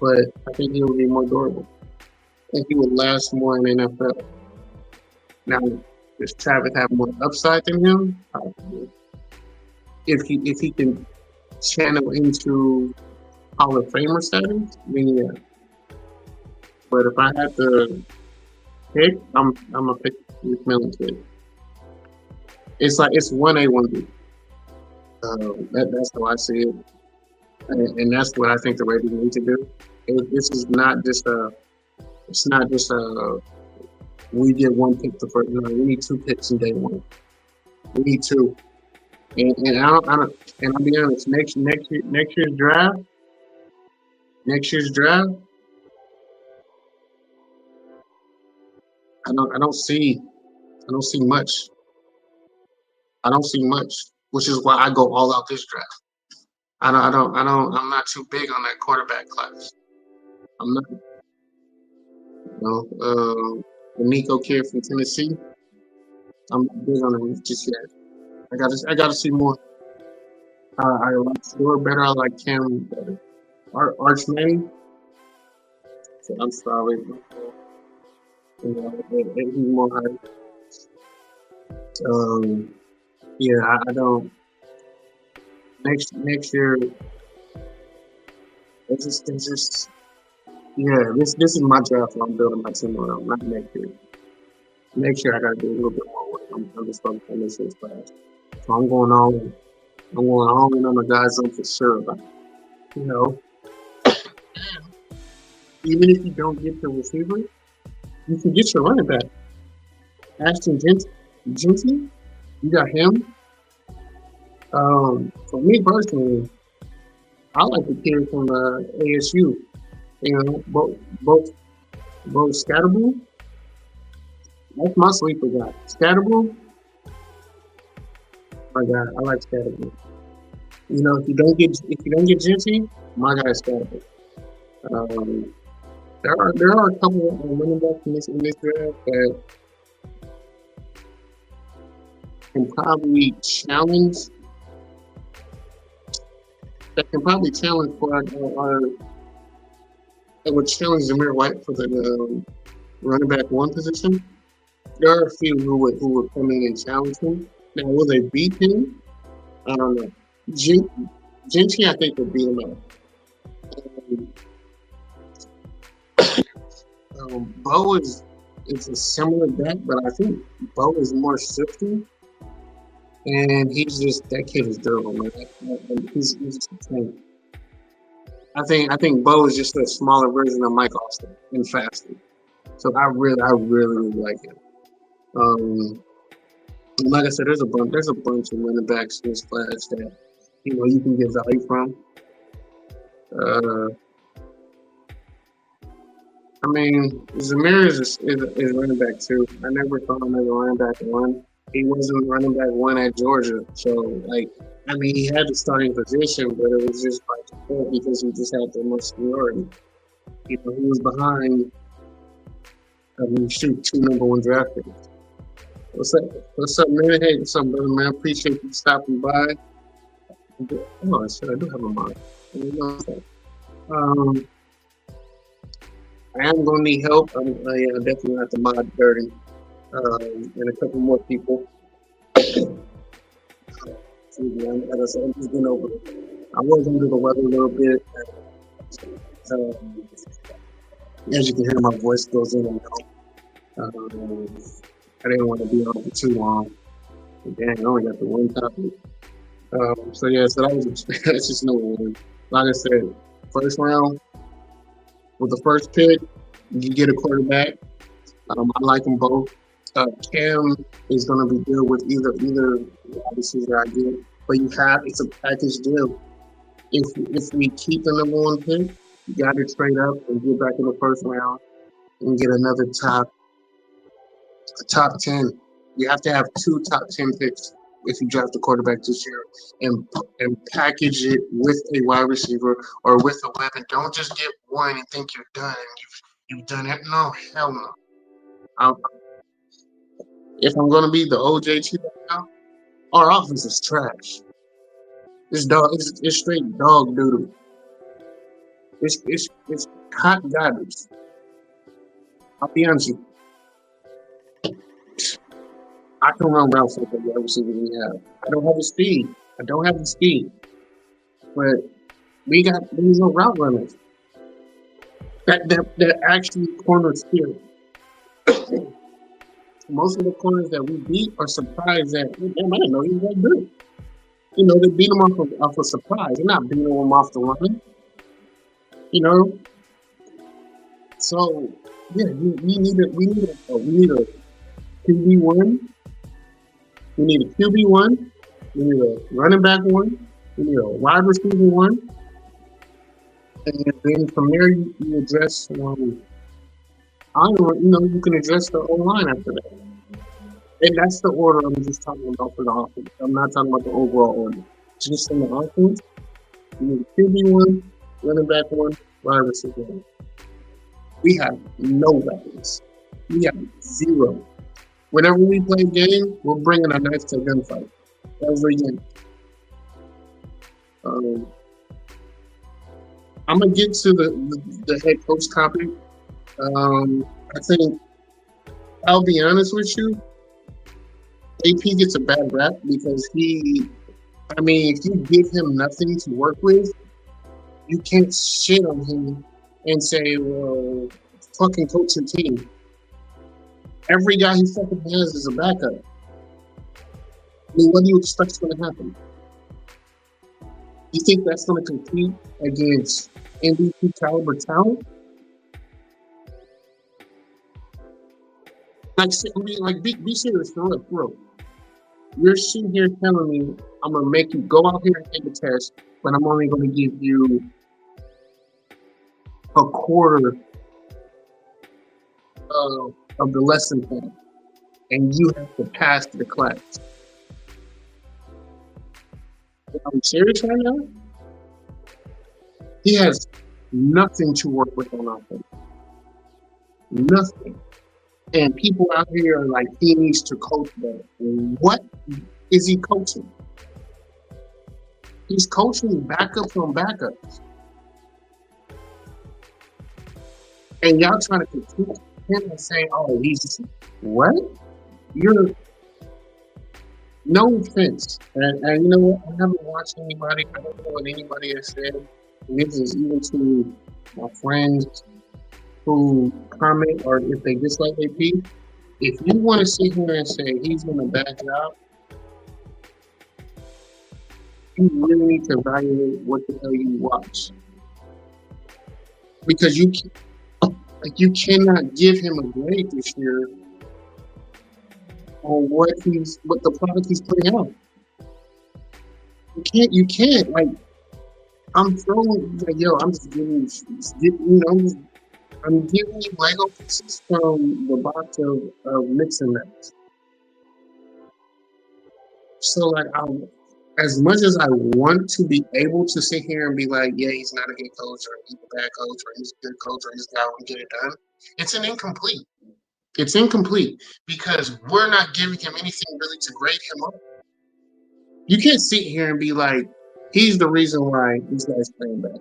but I think he will be more durable. I think he would last more in the NFL. Now, does Travis have more upside than him? If he can channel into Hall of Famer status, then yeah. But if I had to pick, I'm gonna pick McMillan kid. It's like it's 1A, 1B. That's how I see it, and that's what I think the Raiders need to do. This is not just a. It's not just a. We get one pick the first. No, we need 2 picks in day 1. We need 2. And I don't. And I'll be honest. Next year's draft. Next year's draft. I don't see much. I don't see much, which is why I go all out this draft. I'm not too big on that quarterback class. I'm not. The Nico kid from Tennessee. I'm not big on him just yet. I gotta see more. I like Shore better. I like Cam better. Arch Manning. So I'm sorry. You know, he's more hype. Yeah, I don't. Next year, it's just yeah. This is my draft. I'm building my team around. Not next year. Next year, I gotta do a little bit more work. I'm just focused on this year's class. So I'm going all in. I'm going all in on the guys I'm for sure about. You know, even if you don't get the receiver, you can get your running back. Ashton Genty, you got him. For me personally, I like the kid from ASU. You know, both Scatterable. That's my sleeper guy. Scatterable. My guy, I like Scatterable. You know, if you don't get Genty, my guy is Scatterable. Um, there are a couple of running backs in this draft that can probably challenge. That can probably challenge for our that would challenge Zamir White for the running back 1 position. There are a few who would come in and challenge him. Now, will they beat him? I don't know. Genty, I think, would beat him up. Bo is a similar back, but I think Bo is more shifty, and that kid is durable, man. He's insane. I think Bo is just a smaller version of Mike Austin and faster. So I really like him. Like I said, there's a bunch of running backs in this class that you can get value from. I mean, Zamir is running back 2. I never thought him as a running back 1. He wasn't running back 1 at Georgia, so he had the starting position, but it was just by default because he just had the most seniority. He was behind. 2 number 1 draft picks. What's up, man? Hey, what's up, brother, man? Appreciate you stopping by. Oh, I do have a mic. I am gonna need help. I'm definitely gonna have to mod dirty. and a couple more people. Excuse me, as I said, I'm just getting over it. I was under the weather a little bit. Um, as you can hear, my voice goes in and out. I didn't want to be on for too long. Dang, I only got the one topic. So yeah, so that was that's just no one. Like I said, first round with the first pick, you get a quarterback. I like them both. Cam is going to be good with either obviously that I get, but it's a package deal. If we keep the number one pick, you got to trade up and get back in the first round and get another top 10. You have to have two top 10 picks if you draft a quarterback this year, and package it with a wide receiver or with a weapon. Don't just get one and think you're done. You've done it. No, hell no. If I'm gonna be the OJT right now, our offense is trash. It's straight dog doodle. It's hot garbage. I'll be honest with you. I can run routes like the wide receiver we have. I don't have the speed. But there's no route runners. That actually corner skill. Most of the corners that we beat are surprised that damn, I didn't know he was that good. You know, they beat them off of surprise. They're not beating them off the run. You know, so yeah, we need a QB1. We need a QB1. We need a running back one. We need a wide receiver one. And then from there, you address. I don't know. You know, you can address the O line after that. And that's the order I'm just talking about for the offense. I'm not talking about the overall order. Just in the offense, you need a QB1, running back one, wide receiver one. We have no weapons. We have zero. Whenever we play a game, we're bringing a knife to a gunfight. Every game. I'm going to get to the head coach topic. I think, I'll be honest with you, AP gets a bad rap because if you give him nothing to work with, you can't shit on him and say, well, fucking coach your team. Every guy he fucking has is a backup. I mean, what do you expect is going to happen? You think that's going to compete against MVP caliber talent? Be serious for real. You're sitting here telling me I'm going to make you go out here and take a test, but I'm only going to give you a quarter of the lesson plan, and you have to pass the class. Are we serious right now? He has nothing to work with on offense. Nothing. And people out here are like, he needs to coach better. What is he coaching? He's coaching backups on backups. And y'all trying to critique him and say, oh, he's what? You're no offense. And you know what? I haven't watched anybody. I don't know what anybody has said. And this is even to my friends who comment or if they dislike AP. If you want to sit here and say he's doing a bad job, you really need to evaluate what the hell you watch. Because you cannot give him a grade this year on what the product he's putting out. You can't like I'm throwing like I'm just giving I'm giving you Lego pieces from the box of mix and match. So like as much as I want to be able to sit here and be like, yeah, he's not a good coach or he's a bad coach or he's a good coach or he's a guy who can get it done, it's incomplete. It's incomplete because we're not giving him anything really to grade him up. You can't sit here and be like, he's the reason why these guys playing bad.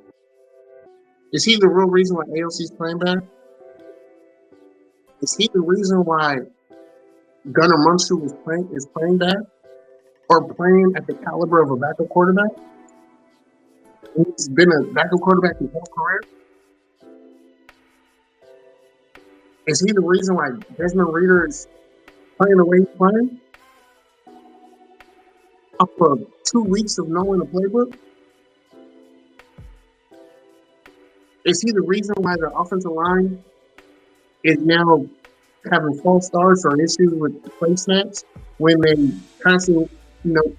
Is he the real reason why AOC's playing bad? Is he the reason why Gunnar Munster is playing that, or playing at the caliber of a backup quarterback. He's been a backup quarterback his whole career. Is he the reason why Desmond Reader is playing the way he's playing? After 2 weeks of knowing the playbook? Is he the reason why the offensive line is now having false starts or issues with play snaps when they constantly,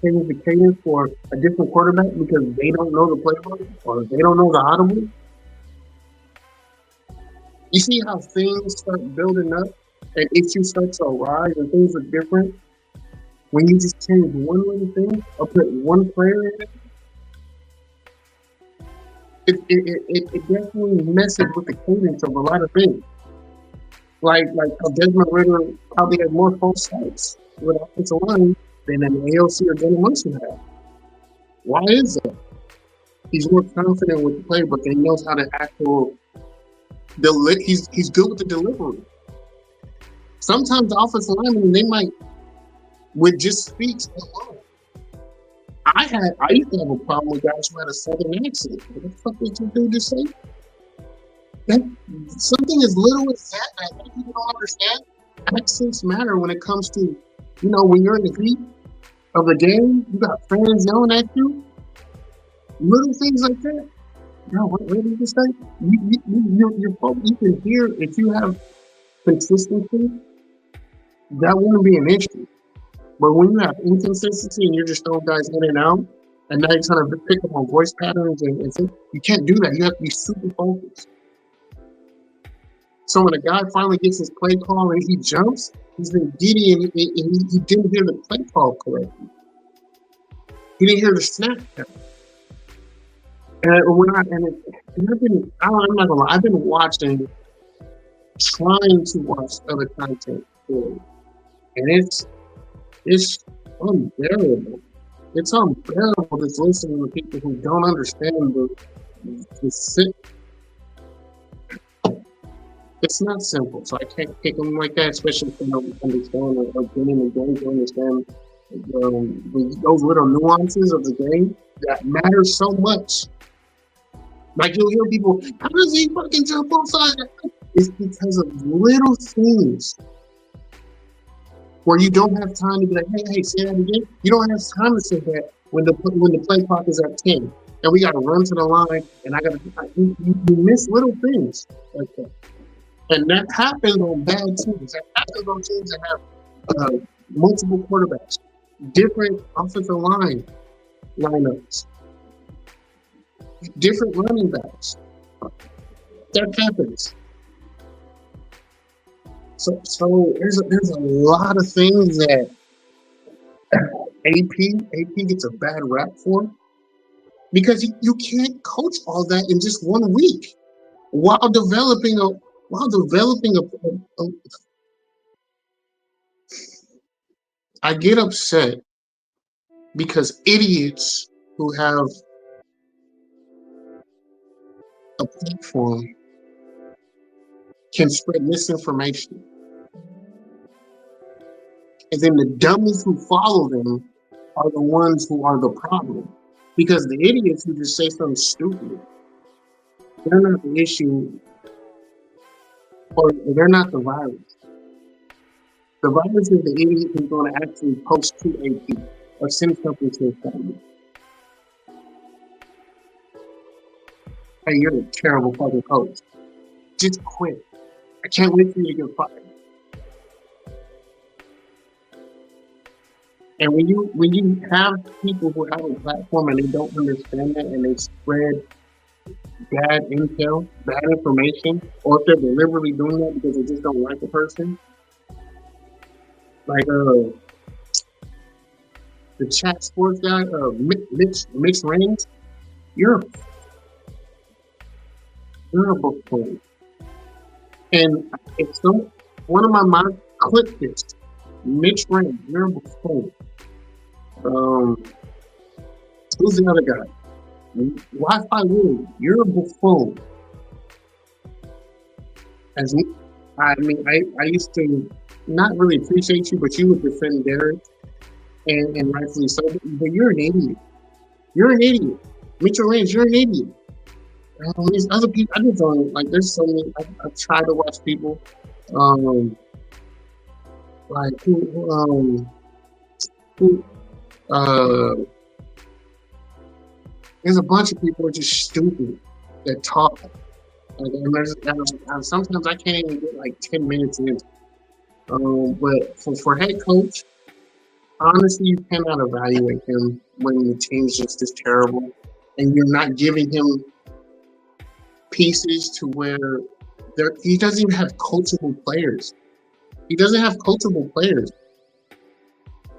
change the cadence for a different quarterback because they don't know the playbook or they don't know the audible? You see how things start building up and issues start to arise and things are different when you just change one little thing or put one player in it? It definitely messes with the cadence of a lot of things. Like Desmond Ritter probably had more false starts with offensive line than an AOC or Gunnar Munson had. Why is that? He's more confident with the playbook and he knows how to he's good with the delivery. Sometimes the offensive linemen, they might, with just speaks alone. I used to have a problem with guys who had a southern accent. What the fuck did you do just say? Something as little as that people don't understand. Accents matter when it comes to, when you're in the heat of the game, you got fans yelling at you. Little things like that. What did you just say? You can hear if you have consistency, that wouldn't be an issue. But when you have inconsistency and you're just throwing guys in and out, and now you're trying to pick up on voice patterns and things, you can't do that. You have to be super focused. So when a guy finally gets his play call and he jumps, he's been giddy and he didn't hear the play call correctly. He didn't hear the snap count. And I'm not gonna lie, I've been trying to watch other content and it's unbearable. It's unbearable just listening to people who don't understand the sit. It's not simple, so I can't kick them like that, especially if they don't understand or get in the game to understand those little nuances of the game that matter so much. Like you'll hear people, how does he fucking jump off side? It's because of little things where you don't have time to be like, hey, say that again. You don't have time to say that when the play clock is at 10 and we got to run to the line and you miss little things like that. And that happens on bad teams. That happens on teams that have multiple quarterbacks, different offensive lineups, different running backs. That happens. So there's a lot of things that AP gets a bad rap for because you can't coach all that in just 1 week while developing a. I get upset because idiots who have a platform can spread misinformation. And then the dummies who follow them are the ones who are the problem. Because the idiots who just say something stupid, they're not the issue, or they're not the virus. The virus is the idiot who's going to actually post to AP or send something to his family. Hey, you're a terrible fucking coach. Just quit. I can't wait for you to get fired. And when you have people who have a platform and they don't understand that and they spread bad intel, bad information, or if they're deliberately doing that because they just don't like the person, like the chat sports guy, Mitch Reigns, you're a buffoon. And if one of my minds clip this, Mitch Reigns, you're a buffoon. Who's the other guy? Wi-Fi Willie, you're a buffoon. I used to not really appreciate you, but you would defend Derek, and rightfully so. But you're an idiot. You're an idiot. Mitchell Lynch, you're an idiot. There's other people. I just don't like. There's so many. I've tried to watch people, um, like who, there's a bunch of people who are just stupid that talk. Like, and sometimes I can't even get like 10 minutes in. But for head coach, honestly, you cannot evaluate him when the team's just this terrible, and you're not giving him pieces to where he doesn't even have coachable players. He doesn't have coachable players.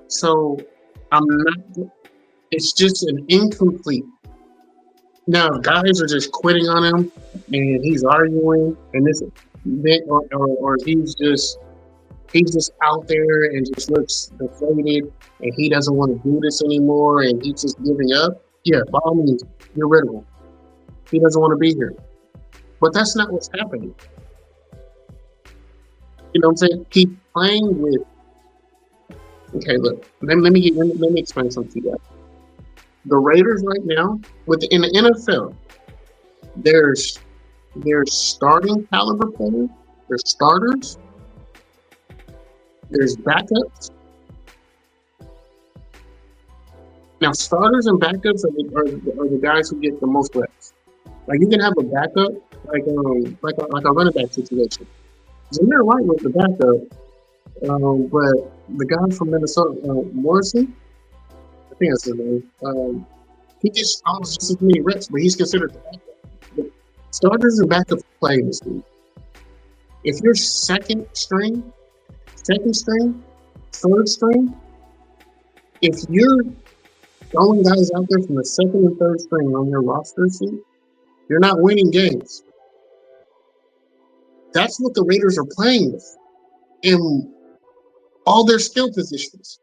So I'm not. It's just an incomplete. Now guys are just quitting on him, and he's arguing, and or he's just out there and just looks deflated, and he doesn't want to do this anymore, and he's just giving up. Yeah, by all means, get rid of him. He doesn't want to be here. But that's not what's happening. You know what I'm saying? Keep playing with. Okay, look. Let me explain something to you guys. The Raiders right now, in the NFL, there's starting caliber players, there's starters, there's backups. Now, starters and backups are the guys who get the most reps. Like, you can have a backup, like a running back situation. Zamir White was the backup, but the guy from Minnesota, Morrison, I think that's his name. He gets almost just as many reps, but he's considered the backup. But starters and backups play in this league. If you're second string, third string, if you're throwing guys out there from the second and third string on your roster sheet, you're not winning games. That's what the Raiders are playing with in all their skill positions.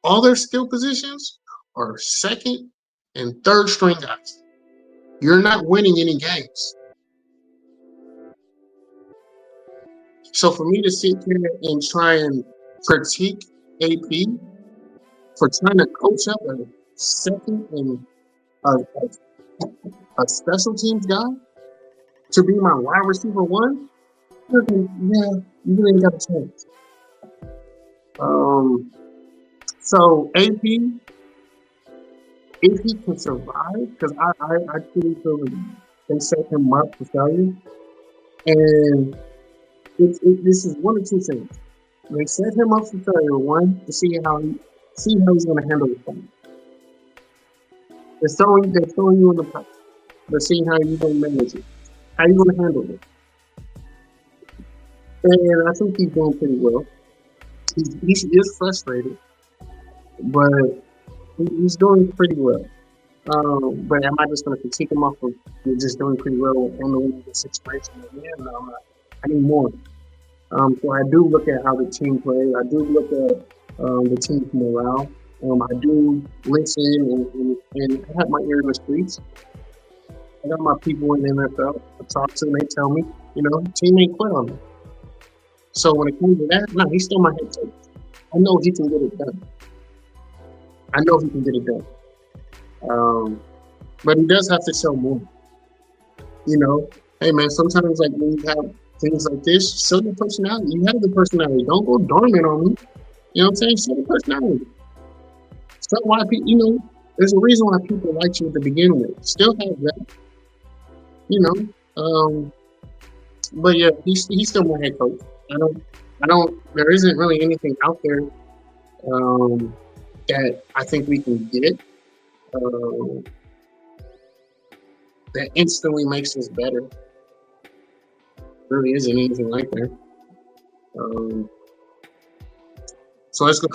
All their skill positions are second and third string guys. You're not winning any games. So for me to sit here and try and critique AP for trying to coach up a second and a special teams guy to be my wide receiver one, yeah, you really ain't got a chance. So AP can survive because I truly feel that they set him up for failure, and this is one of two things. They set him up for failure. One, to see how he's going to handle the thing. They're throwing you in the pot. They're seeing how you're going to manage it. How you going to handle it. And I think he's doing pretty well. He is frustrated, but he's doing pretty well. But am I just going to critique him off of just doing pretty well on the winning situation? Yeah, no, I'm not. I need more. So I do look at how the team plays. I do look at the team's morale. I do listen and I have my ear in the streets. I got my people in the NFL I talk to, and they tell me, the team ain't quit on me. So when it comes to that, no, he's still my head coach. I know he can get it done. But he does have to show more. Hey man, sometimes like when you have things like this, show your personality. You have the personality. Don't go dormant on me. You know what I'm saying? Show the personality. Show why people, there's a reason why people like you at the beginning with. Still have that. But yeah, he's still my head coach. There isn't really anything out there that I think we can get that instantly makes us better. There really isn't anything like that. So let's go.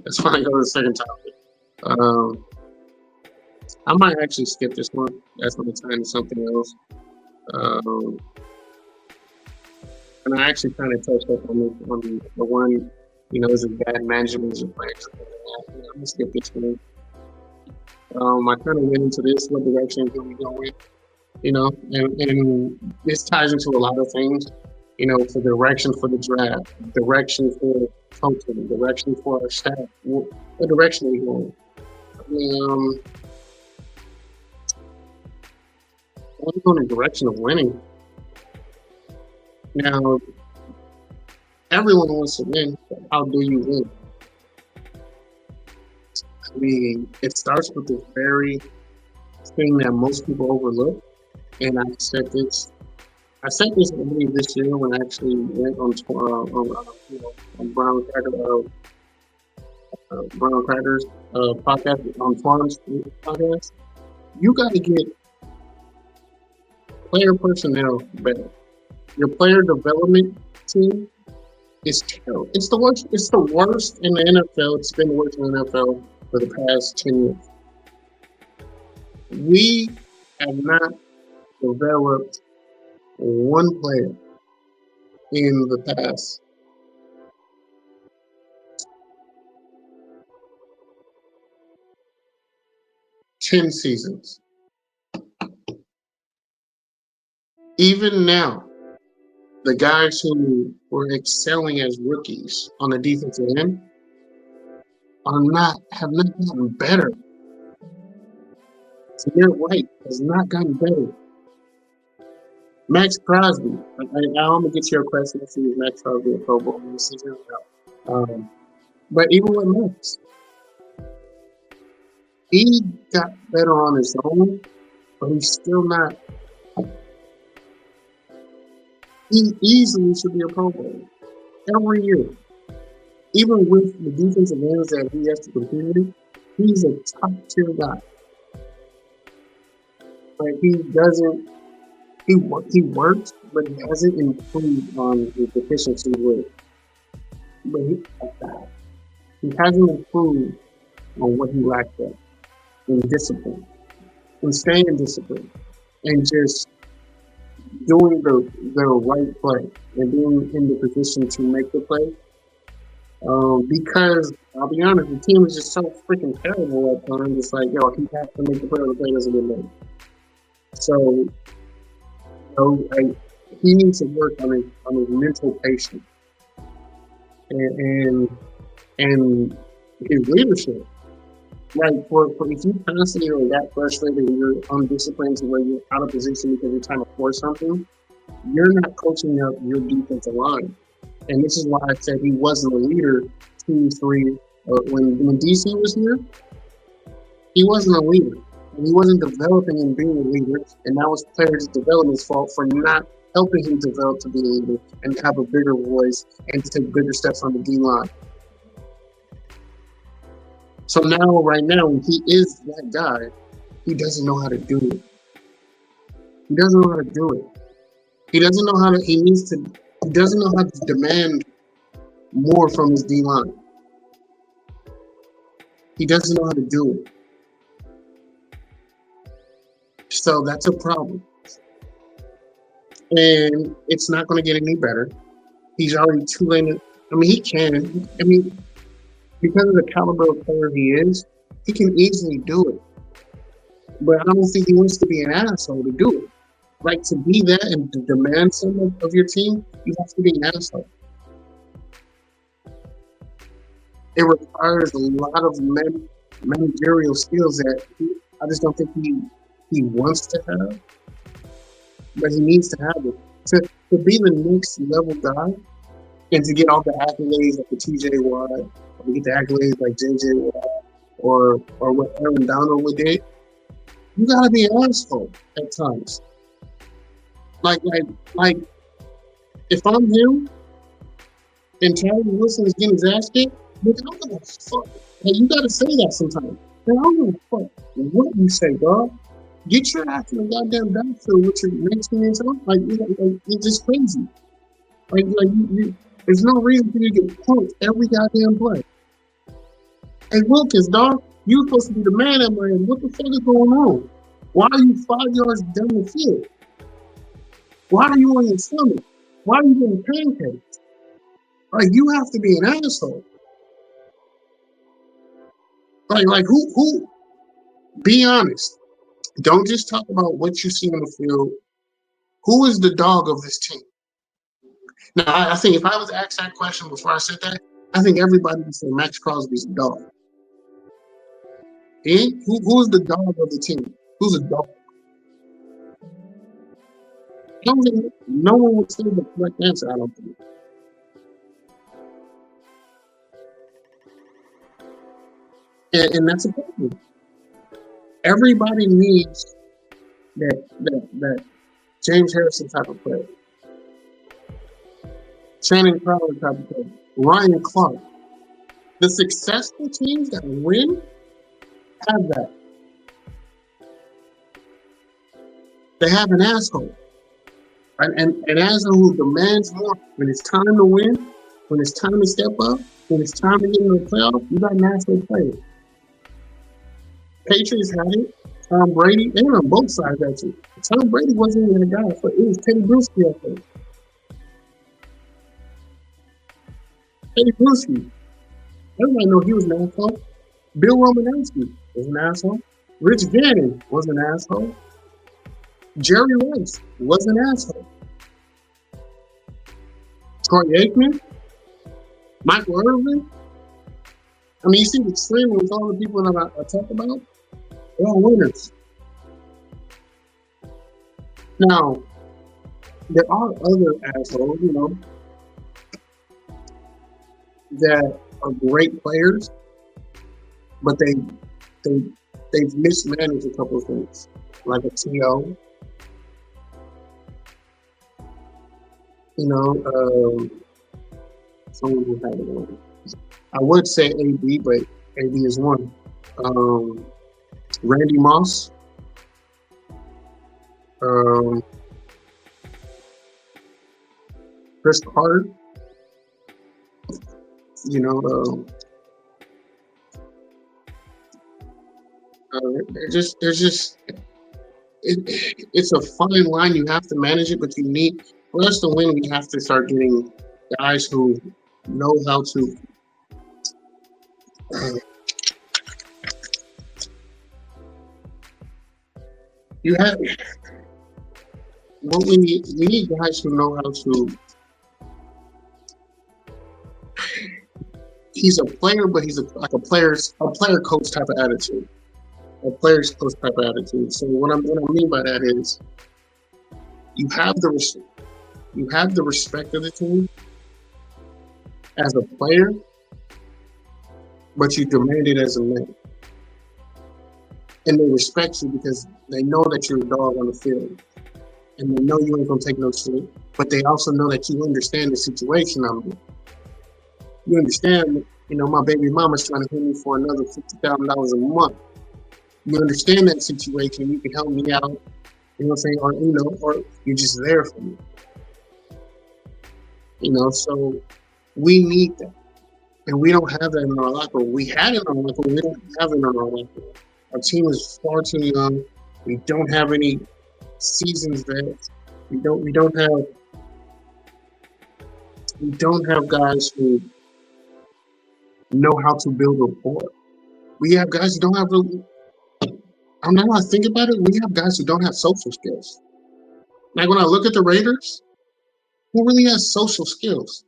Let's finally go to the second topic. I might actually skip this one. That's going to turn into something else. And I actually kind of touched up on the one, is it bad management as a player? I'm going to skip this one. I kind of went into this, what direction can we go with, and this ties into a lot of things. for direction for the draft, direction for coaching, direction for our staff. What direction are we going? I mean, we're going in the direction of winning. Now, everyone wants to win, but how do you win? I mean, it starts with the very thing that most people overlook, and I said this earlier this year when I actually went on Brown Crackers podcast, on Twan's podcast. You got to get player personnel better. Your player development team is terrible. It's the worst. It's the worst in the NFL. It's been the worst in the NFL for the past 10 years. We have not developed one player in the past 10 seasons. Even now, the guys who were excelling as rookies on the defensive end have not gotten better. Samir White has not gotten better. Max Crosby, I'm gonna get to your question. Let's see if Max Crosby a Pro Bowl this season. But even with Max, he got better on his own, but he's still not. He easily should be a Pro Bowl every year. Even with the defensive ends that he has to compete with, he's a top tier guy. Like he works, but he hasn't improved on his efficiency with. But he hasn't improved on what he lacked at in discipline, in staying disciplined, and just doing the right play and being in the position to make the play. Because I'll be honest, the team is just so freaking terrible at times. It's like, yo, he has to make the play or the play doesn't get made. So, he needs to work on his mental patience and his leadership. Like, for if you constantly are that frustrated and you're undisciplined to where you're out of position because you're trying to force something, you're not coaching up your defensive line. And this is why I said he wasn't a leader 2, 3. When DC was here, he wasn't a leader. And he wasn't developing and being a leader. And that was players' development's fault for not helping him develop to be a leader and have a bigger voice and to take bigger steps on the D line. So right now, he is that guy. He doesn't know how to do it. He doesn't know how to do it. He doesn't know how to. He doesn't know how to demand more from his D line. He doesn't know how to do it. So that's a problem. And it's not going to get any better. He's already too late. I mean, he can. I mean, because of the caliber of player he is, he can easily do it. But I don't think he wants to be an asshole to do it. Like, to be that and to demand some of your team, you have to be an asshole. It requires a lot of managerial skills that I just don't think he wants to have, but he needs to have it. To be the next level guy and to get all the accolades like the TJ Watt, or to get the accolades like JJ Watt, or what Aaron Donald would do, you gotta be an asshole at times. Like if I'm him and Charlie Wilson is getting his ass kicked, I don't give a fuck. Hey, you gotta say that sometimes. I don't give a fuck what you say, dog. Get your ass in the goddamn backfield with your next man. Like, it's just crazy. Like there's no reason for you to get punked every goddamn play. Hey, Wilkins, dog, you're supposed to be the man at my end. What the fuck is going on? Why are you 5 yards down the field? Why are you on your stomach? Why are you doing pancakes? Like, you have to be an asshole. Like who? Be honest. Don't just talk about what you see on the field. Who is the dog of this team? Now, I think if I was asked that question before I said that, I think everybody would say Max Crosby's a dog. Who's the dog of the team? Who's a dog? No one would say the correct answer, I don't think. And that's a problem. Everybody needs that James Harrison type of player, Shannon Crowder type of player, Ryan Clark. The successful teams that win have that. They have an asshole. An asshole who demands more when it's time to win, when it's time to step up, when it's time to get in the playoff. You got an asshole player. Patriots had it. Tom Brady, they were on both sides actually. Tom Brady wasn't even a guy. It was Teddy Bruschi, I think. Teddy Bruschi. Everybody know he was an asshole. Bill Romanowski was an asshole. Rich Gannon was an asshole. Jerry Rice was an asshole. Troy Aikman, Michael Irvin. I mean, you see the trend with all the people that I talk about? They're all winners. Now, there are other assholes, that are great players, but they've mismanaged a couple of things, like a T.O. Someone who had one. I would say AD, but AD is one. Randy Moss. Chris Carter. It's a fine line. You have to manage it, but for us to win, we have to start getting guys who know how to. We need guys who know how to. He's a player, but he's like a player coach type of attitude. A player's coach type of attitude. So what I mean by that is, you have the respect of the team as a player, but you demand it as a man. And they respect you because they know that you're a dog on the field. And they know you ain't going to take no shit. But they also know that you understand the situation I'm in. You understand, my baby mama's trying to hit me for another $50,000 a month. You understand that situation. You can help me out. You know what I'm saying? Or you're just there for me. So we need that. And we don't have that in our locker room. We had it in our locker room. We don't have it in our locker room. Our team is far too young. We don't have any seasons vets. We don't have guys who know how to build rapport. We have guys who don't have I'm not gonna think about it. We have guys who don't have social skills. Like when I look at the Raiders, who really has social skills?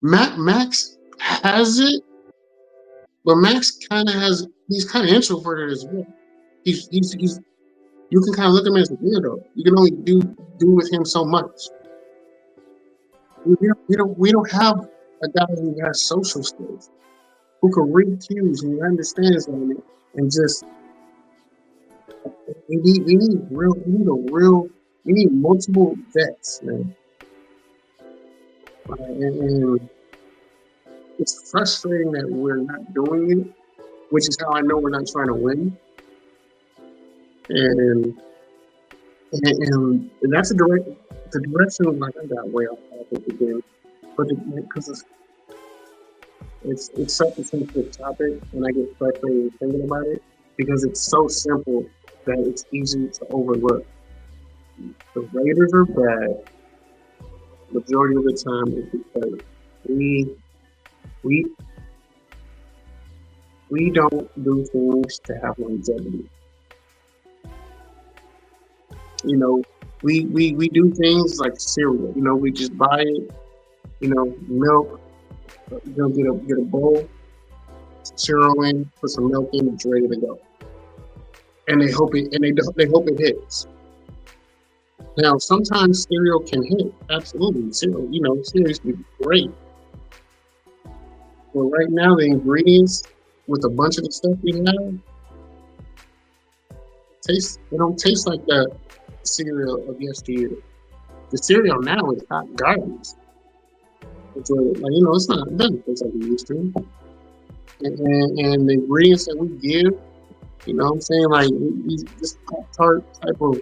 Max has it, but Max he's kind of introverted as well. He's you can kind of look at him as a weirdo. You can only do with him so much. We don't have a guy who has social skills, who can read cues, who understands them, and just we need multiple vets, man. And it's frustrating that we're not doing it, which is how I know we're not trying to win. And that's the direction. Like, I got way off topic again, but because it's such a sensitive topic, and I get frustrated thinking about it because it's so simple that it's easy to overlook. The Raiders are bad majority of the time is because we don't do things to have longevity. We do things like cereal. We just buy it. Milk. Get a bowl, cereal in, put some milk in, it's ready to go. And they hope it hits. Now, sometimes cereal can hit. Absolutely, cereal can be great. But right now, the ingredients with a bunch of the stuff we have, they don't taste like the cereal of yesteryear. The cereal now is hot garbage. It's not, it doesn't taste like it used to. And the ingredients that we give, what I'm saying, like this Pop-Tart type of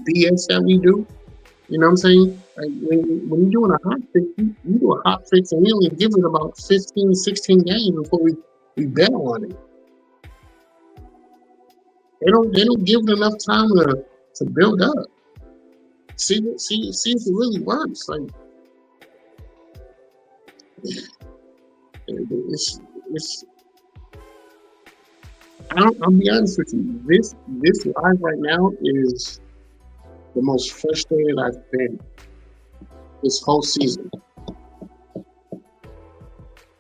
BS that we do, what I'm saying? Like when you're doing a hot fix, you do a hot fix and we only give it about 15, 16 days before we bet on it. They don't give it enough time to build up. See if it really works. Like it's I'll be honest with you. This live right now is the most frustrated I've been this whole season.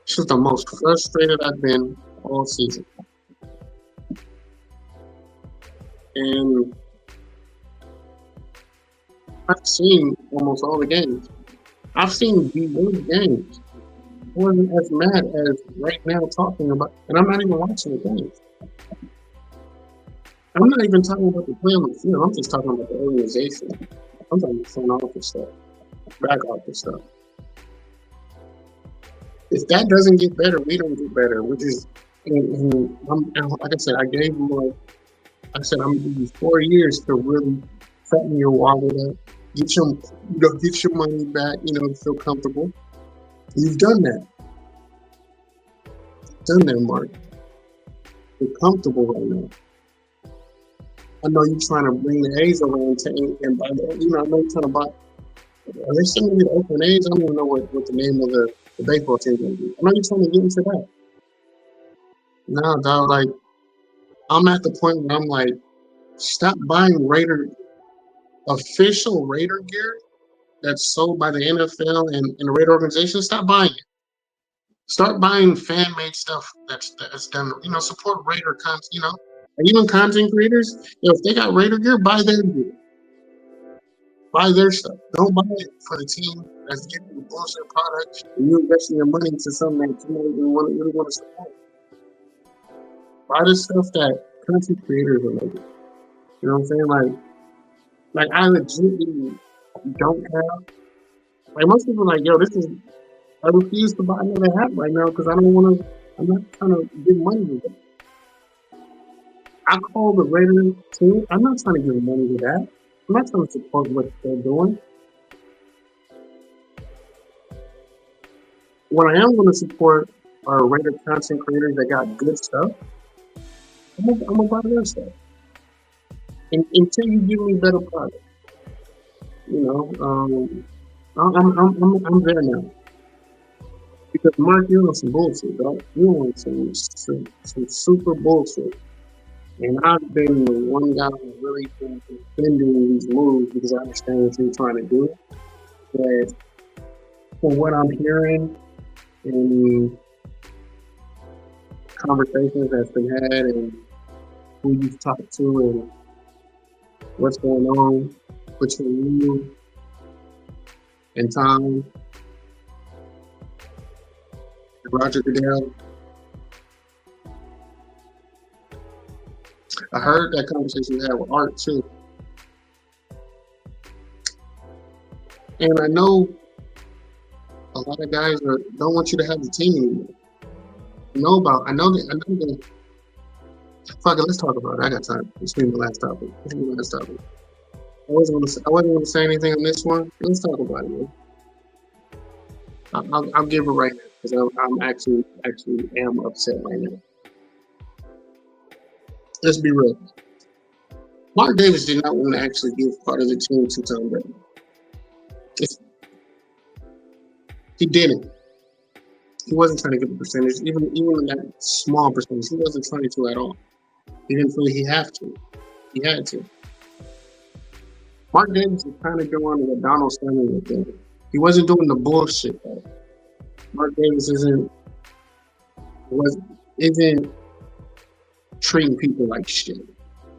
This is the most frustrated I've been all season. And I've seen almost all the games. I've seen the worst games. I wasn't as mad as right now talking about, and I'm not even watching the games. I'm not even talking about the play on the field. I'm just talking about the organization. I'm talking about front office stuff, back office stuff. If that doesn't get better, we don't get better. Which is, like I said, I gave them I'm giving you 4 years to really fatten your wallet up, get your money back, to feel comfortable. You've done that. Mark. You're comfortable right now. I know you're trying to bring the A's around and buy the, I know you're trying to buy. Are they sending you the Oakland A's? I don't even know what the name of the baseball team is going to be. I know you're trying to get into that. No, dog, like, I'm at the point where I'm like, stop buying official Raider gear that's sold by the NFL and the Raider organization. Stop buying it. Start buying fan-made stuff that's done. Support Raider content. And even content creators, if they got Raider gear, buy their gear. Buy their stuff. Don't buy it for the team that's getting the bullshit product and you're investing your money into something that you don't even really want to support. Buy the stuff that content creators are making. You know what I'm saying? Like I legitimately don't have. Like most people are like, yo, I refuse to buy another hat right now because I'm not trying to give money to them. I call the Raiders team. I'm not trying to give money to that. I'm not trying to support what they're doing. What I am going to support are Raider content creators that got good stuff. I'm gonna buy their stuff. Until you give me better product. I'm there now. Because Mark, you're on some bullshit, dog. You're on some super bullshit. And I've been the one guy who's really been defending these moves because I understand what you're trying to do. But for what I'm hearing in conversations that's been had and who you've talked to and what's going on between you and Tom, Roger Goodell. I heard that conversation you had with Art too. And I know a lot of guys don't want you to have the team anymore. I know that. Fuck it, let's talk about it. I got time. It's been the last topic. I wasn't going to say anything on this one. Let's talk about it, man. I'll give it right now because I'm actually am upset right now. Let's be real. Mark Davis did not want to actually give part of the team to Tom Brady. He didn't. He wasn't trying to give a percentage, even that small percentage. He wasn't trying to at all. He didn't feel he had to. He had to. Mark Davis is kind of doing what Donald Sterling was doing. He wasn't doing the bullshit though. Mark Davis isn't treating people like shit.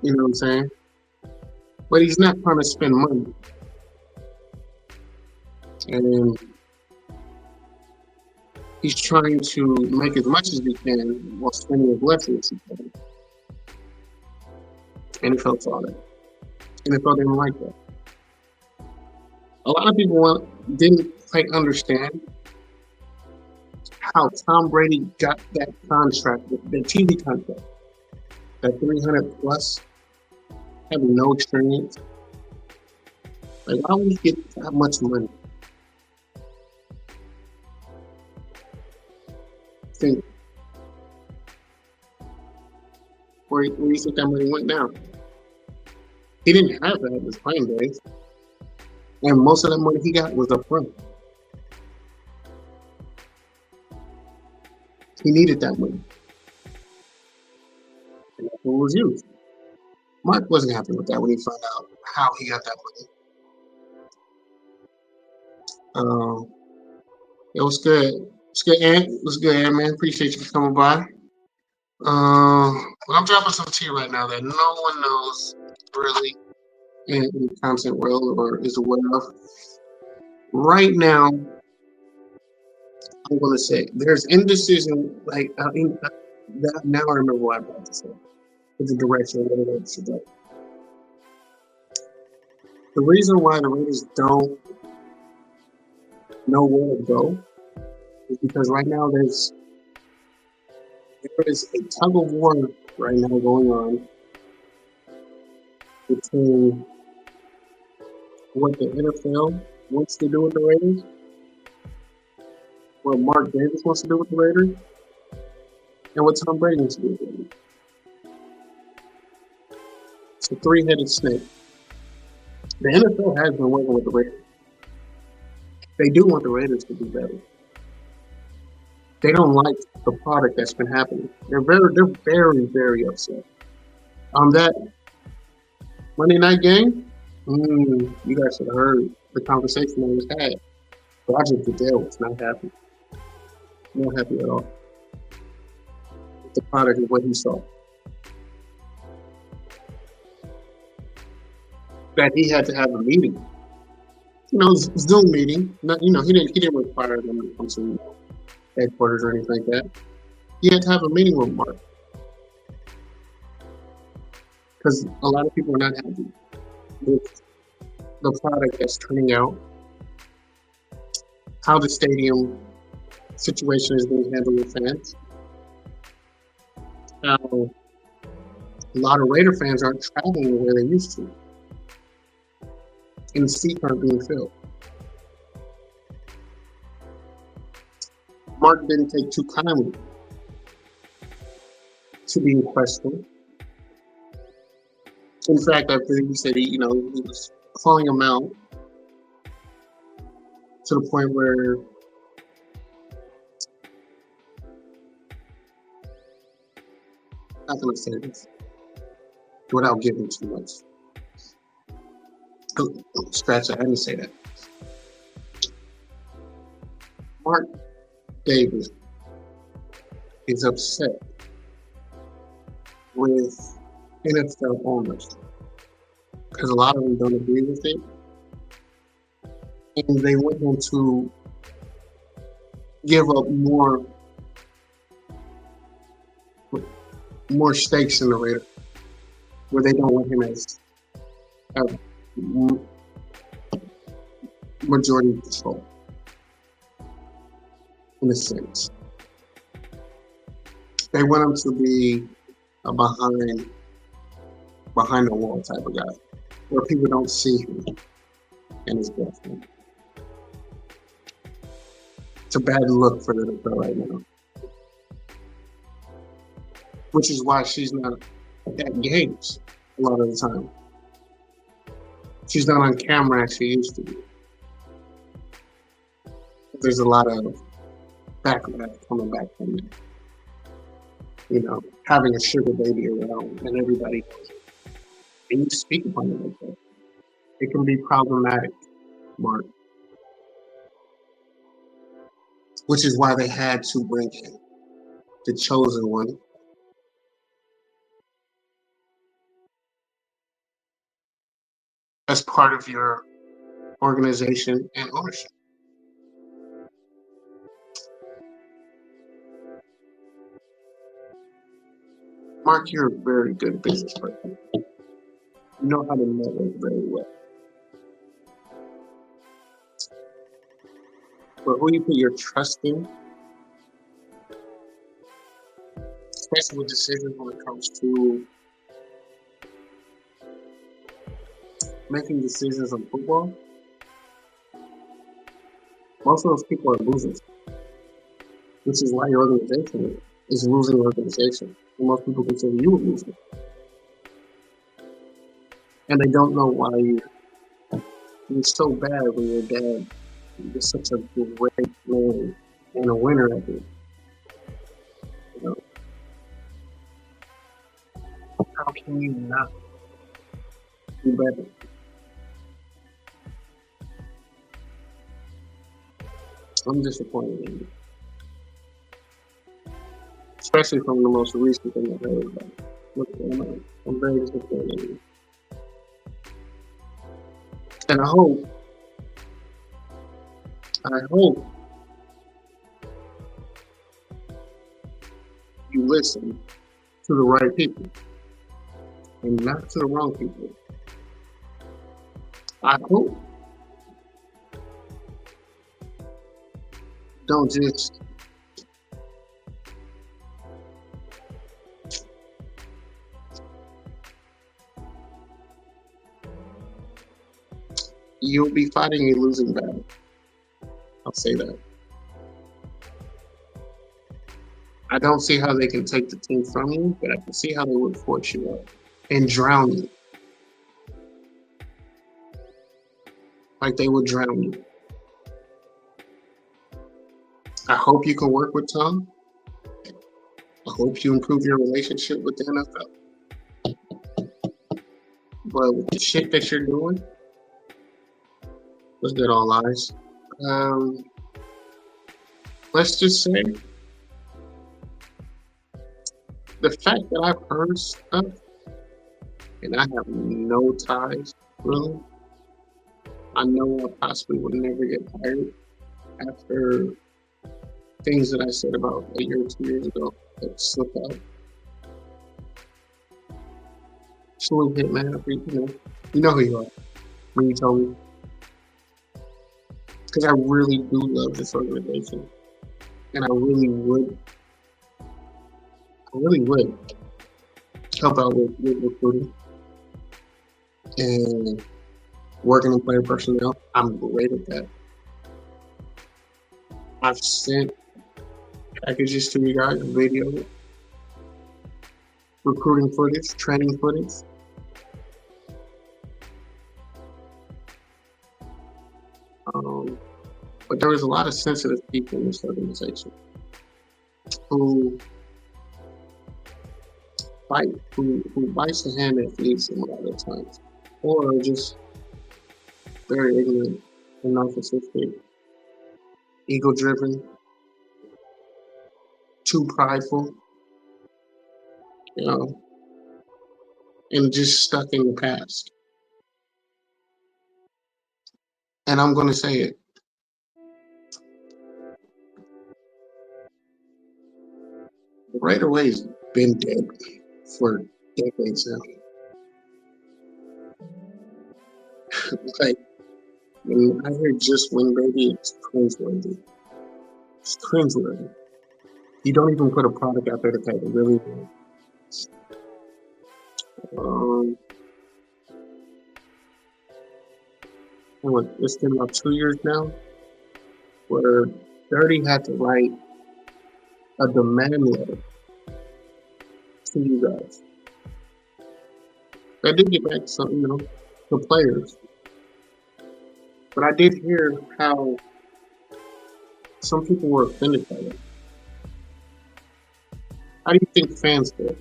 You know what I'm saying? But he's not trying to spend money. And he's trying to make as much as he can while spending as less as he can. NFL saw that. NFL didn't like that. A lot of people didn't quite understand how Tom Brady got that contract, the TV contract, that 300 plus, having no experience. Like, why would he get that much money? Think. Where do you think that money went down? He didn't have that in his playing days. And most of that money he got was up front. He needed that money. And that's what was used. Mark wasn't happy with that when he found out how he got that money. It was good. It's good, Ant. It was good, Ant, man. Appreciate you for coming by. I'm dropping some tea right now that no one knows really in the content world or is aware of. Right now, I'm going to say there's indecision. Now I remember what I'm about to say. It's the direction where it should go. The reason why the Raiders don't know where to go is because right now there is a tug of war right now going on between what the NFL wants to do with the Raiders, what Mark Davis wants to do with the Raiders, and what Tom Brady wants to do with the Raiders. It's a three-headed snake. The NFL has been working with the Raiders. They do want the Raiders to do better. They don't like the product that's been happening. They're very, very upset. On that Monday night game, you guys should have heard the conversation that was had. Roger Goodell was not happy. Not happy at all with the product of what he saw. That he had to have a meeting. Zoom meeting. He didn't require them to come to headquarters or anything like that. He had to have a meeting with Mark. Because a lot of people are not happy with the product that's turning out, how the stadium situation is being handled with fans, how a lot of Raider fans aren't traveling the way they used to, and the seats aren't being filled. Mark didn't take too kindly to being questioned. In fact, I think he said he was calling him out to the point where how can I say this without giving too much? Scratch that. I didn't say that. Mark Davis is upset with NFL owners because a lot of them don't agree with it, and they want him to give up more stakes in the Raiders, where they don't want him as majority control. In a sense, they want him to be a behind the wall type of guy, where people don't see him and his girlfriend. It's a bad look for the NFL right now, which is why she's not at games a lot of the time. She's not on camera as she used to be. There's a lot of backlash coming back from it. Having a sugar baby around and everybody knows it. And you speak upon it like that. It can be problematic, Mark, which is why they had to bring him, the chosen one, as part of your organization and ownership. Mark, you're a very good business person. You know how to network very well. But who you put your trust in, especially with decisions when it comes to making decisions on football, most of those people are losers, which is why your organization is losing organization. And most people consider you a loser. And they don't know why you're so bad when your dad is such a great man and a winner at it. You know, how can you not do better? I'm disappointed in you. Especially from the most recent thing I heard about it. What's going on? I'm very disappointed in you. And I hope you listen to the right people and not to the wrong people. I hope don't just you'll be fighting a losing battle. I'll say that. I don't see how they can take the team from you, but I can see how they would force you out and drown you. Like they would drown you. I hope you can work with Tom. I hope you improve your relationship with the NFL. But with the shit that you're doing, let's get all lies. Let's just say the fact that I've heard stuff and I have no ties, really. I know I possibly would never get hired after things that I said about a year or 2 years ago that slipped out. Truly hit, man. You know who you are when you told me. Because I really do love this organization. And I really would help out with recruiting and working in player personnel. I'm great at that. I've sent packages to you guys, video, recruiting footage, training footage. But there was a lot of sensitive people in this organization who bites the hand that feeds them a lot of times, or are just very ignorant and narcissistic, ego-driven, too prideful, and just stuck in the past. And I'm going to say it. The Raider way's been dead for decades now. Like, when I hear just win, baby, it's cringeworthy. It's cringeworthy. You don't even put a product out there to type it really good. It's been about 2 years now where Dirty had to write a demand letter to you guys. I did get back to some, the players. But I did hear how some people were offended by that. How do you think fans feel?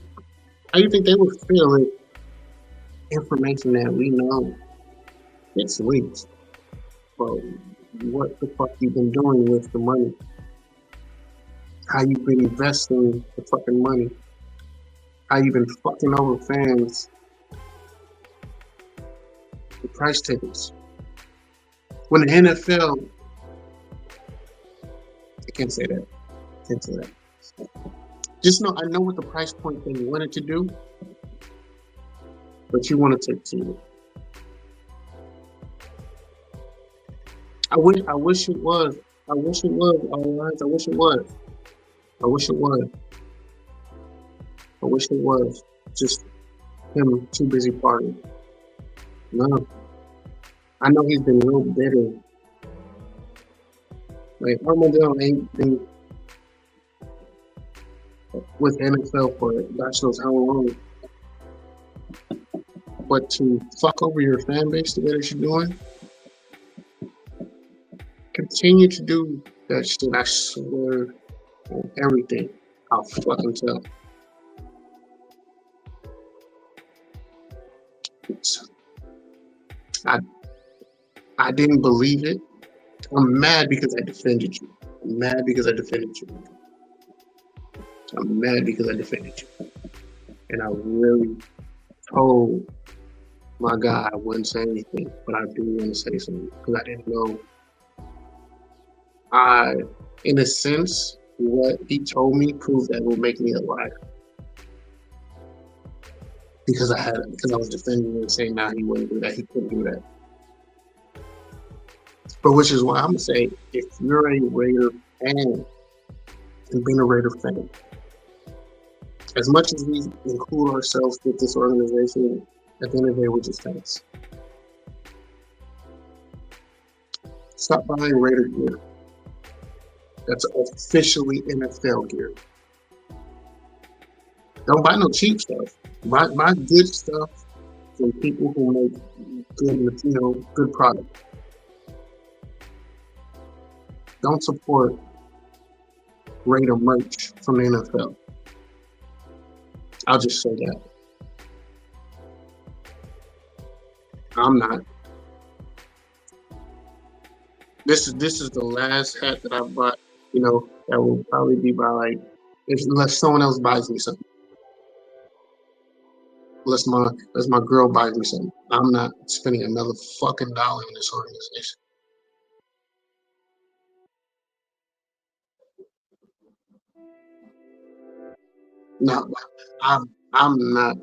How do you think they would feel if information that we know It's leaked. But what the fuck you been doing with the money? How you been investing the fucking money? How you been fucking over fans? The price tickets. When the NFL, I can't say that. I can't say that. Just know, I know what the price point they wanted to do, but you want to take to it. I wish it was. I wish it was. All right. I wish it was. I wish it was. I wish it was. Just him too busy partying. No. I know he's been real bitter. Like Armadale ain't been with NFL for gosh knows how long. But to fuck over your fan base the way that you're doing, continue to do that shit. I swear on everything. I'll fucking tell. I didn't believe it. I'm mad because I defended you. I'm mad because I defended you. I'm mad because I defended you. And I really told my guy I wouldn't say anything, but I do want to say something because I didn't know. In a sense, what he told me proved that it would make me a liar. Because I was defending him and saying, nah, he wouldn't do that. He couldn't do that. But which is why I'm gonna say, if you're a Raider fan and being a Raider fan, as much as we include ourselves with this organization, at the end of the day, we're just fans. Stop buying Raider gear. That's officially NFL gear. Don't buy no cheap stuff. Buy good stuff from people who make good, good product. Don't support Raider merch from the NFL. I'll just say that. I'm not. This is the last hat that I bought. That will probably be by like, unless someone else buys me something. Unless my girl buys me something. I'm not spending another fucking dollar in this organization. No, I'm not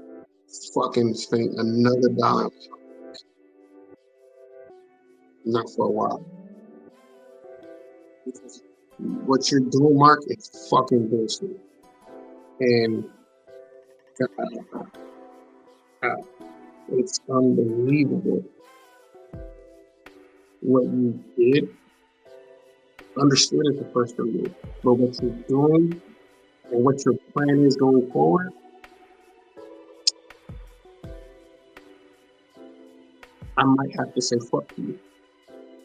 fucking spending another dollar. Not for a while. What you're doing, Mark, is fucking bullshit. And it's unbelievable what you did. Understood is the first thing, but what you're doing and what your plan is going forward, I might have to say fuck you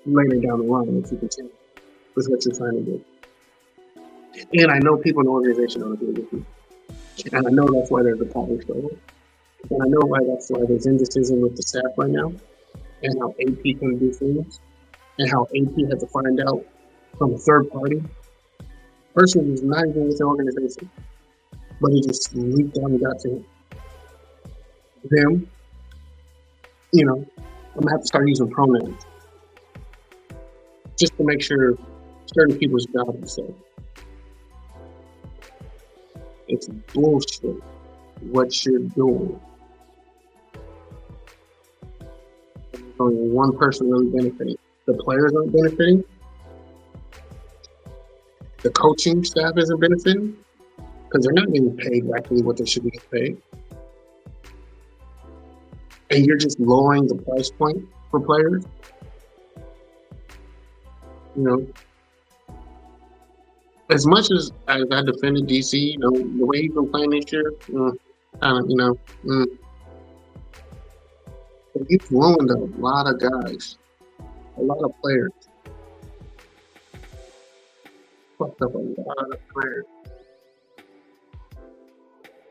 later down the line if you continue with what you're trying to do. And I know people in the organization don't agree with you. And I know that's why there's a power struggle. And I know that's why there's indecision with the staff right now, and how AP can do things, and how AP had to find out from a third party person who's not even with the organization, but it just leaked down and got to them. I'm gonna have to start using pronouns just to make sure certain people's jobs are safe. It's bullshit what you're doing. Only one person really benefiting. The players aren't benefiting. The coaching staff isn't benefiting because they're not getting paid actually what they should be getting paid. And you're just lowering the price point for players. As much as I defended DC, the way he's been playing this year, he's ruined a lot of guys, a lot of players. Fucked up a lot of players.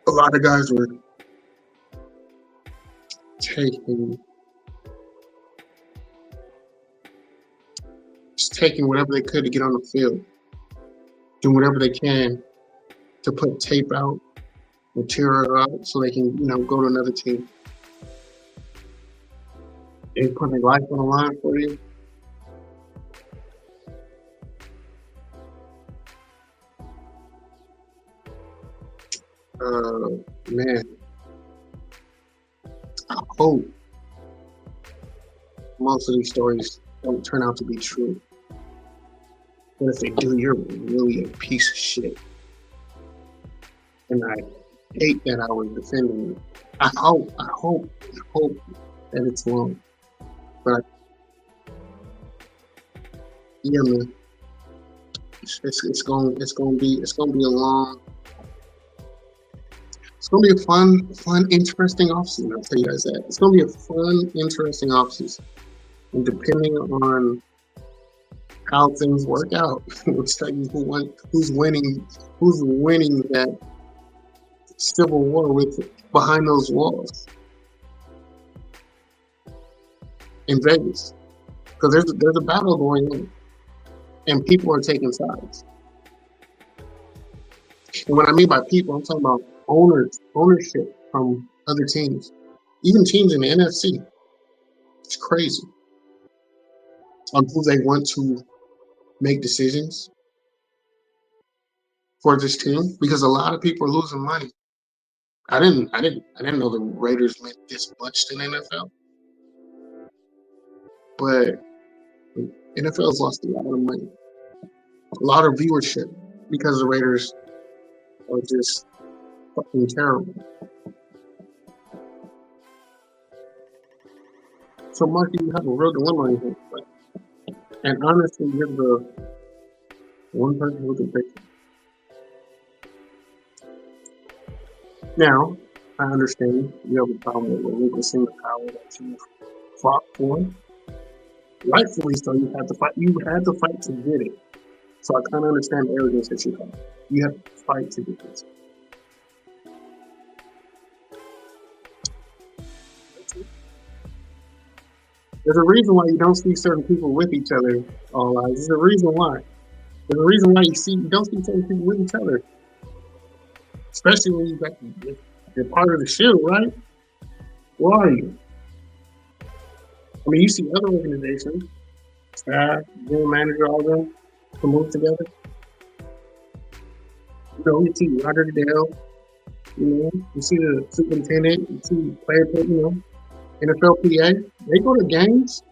A lot of guys were taking taking whatever they could to get on the field, doing whatever they can to put tape out, material out, so they can, go to another team. They put their life on the line for you. Man, I hope most of these stories don't turn out to be true. But if they do, you're really a piece of shit. And I hate that I was defending you. I hope that it's wrong. But yeah, man, it's gonna be a long. It's gonna be a fun, interesting offseason. I'll tell you guys that. It's gonna be a fun, interesting offseason, and depending on how things work out, we'll tell you who's winning that civil war with behind those walls in Vegas, because there's a battle going on, and people are taking sides. And what I mean by people, I'm talking about ownership from other teams, even teams in the NFC. It's crazy on who they want to make decisions for this team, because a lot of people are losing money. I didn't know the Raiders meant this much to the NFL, but the NFL's lost a lot of money, a lot of viewership, because the Raiders are just fucking terrible. So, Marky, you have a real dilemma in here. And honestly, you're the one person who can fix it. Now, I understand you have a problem with relinquishing the power that you fought for. Rightfully so, you had to fight. You had to fight to get it. So I kind of understand the arrogance that you have. You have to fight to get this. There's a reason why you don't see certain people with each other all lives. There's a reason why. There's a reason why you don't see certain people with each other. Especially when you're part of the shield, right? Where are you? I mean, you see other organizations, staff, general manager, all of them, to move together. You see Roger Goodell, you see the superintendent, you see the player, NFLPA, they go to games.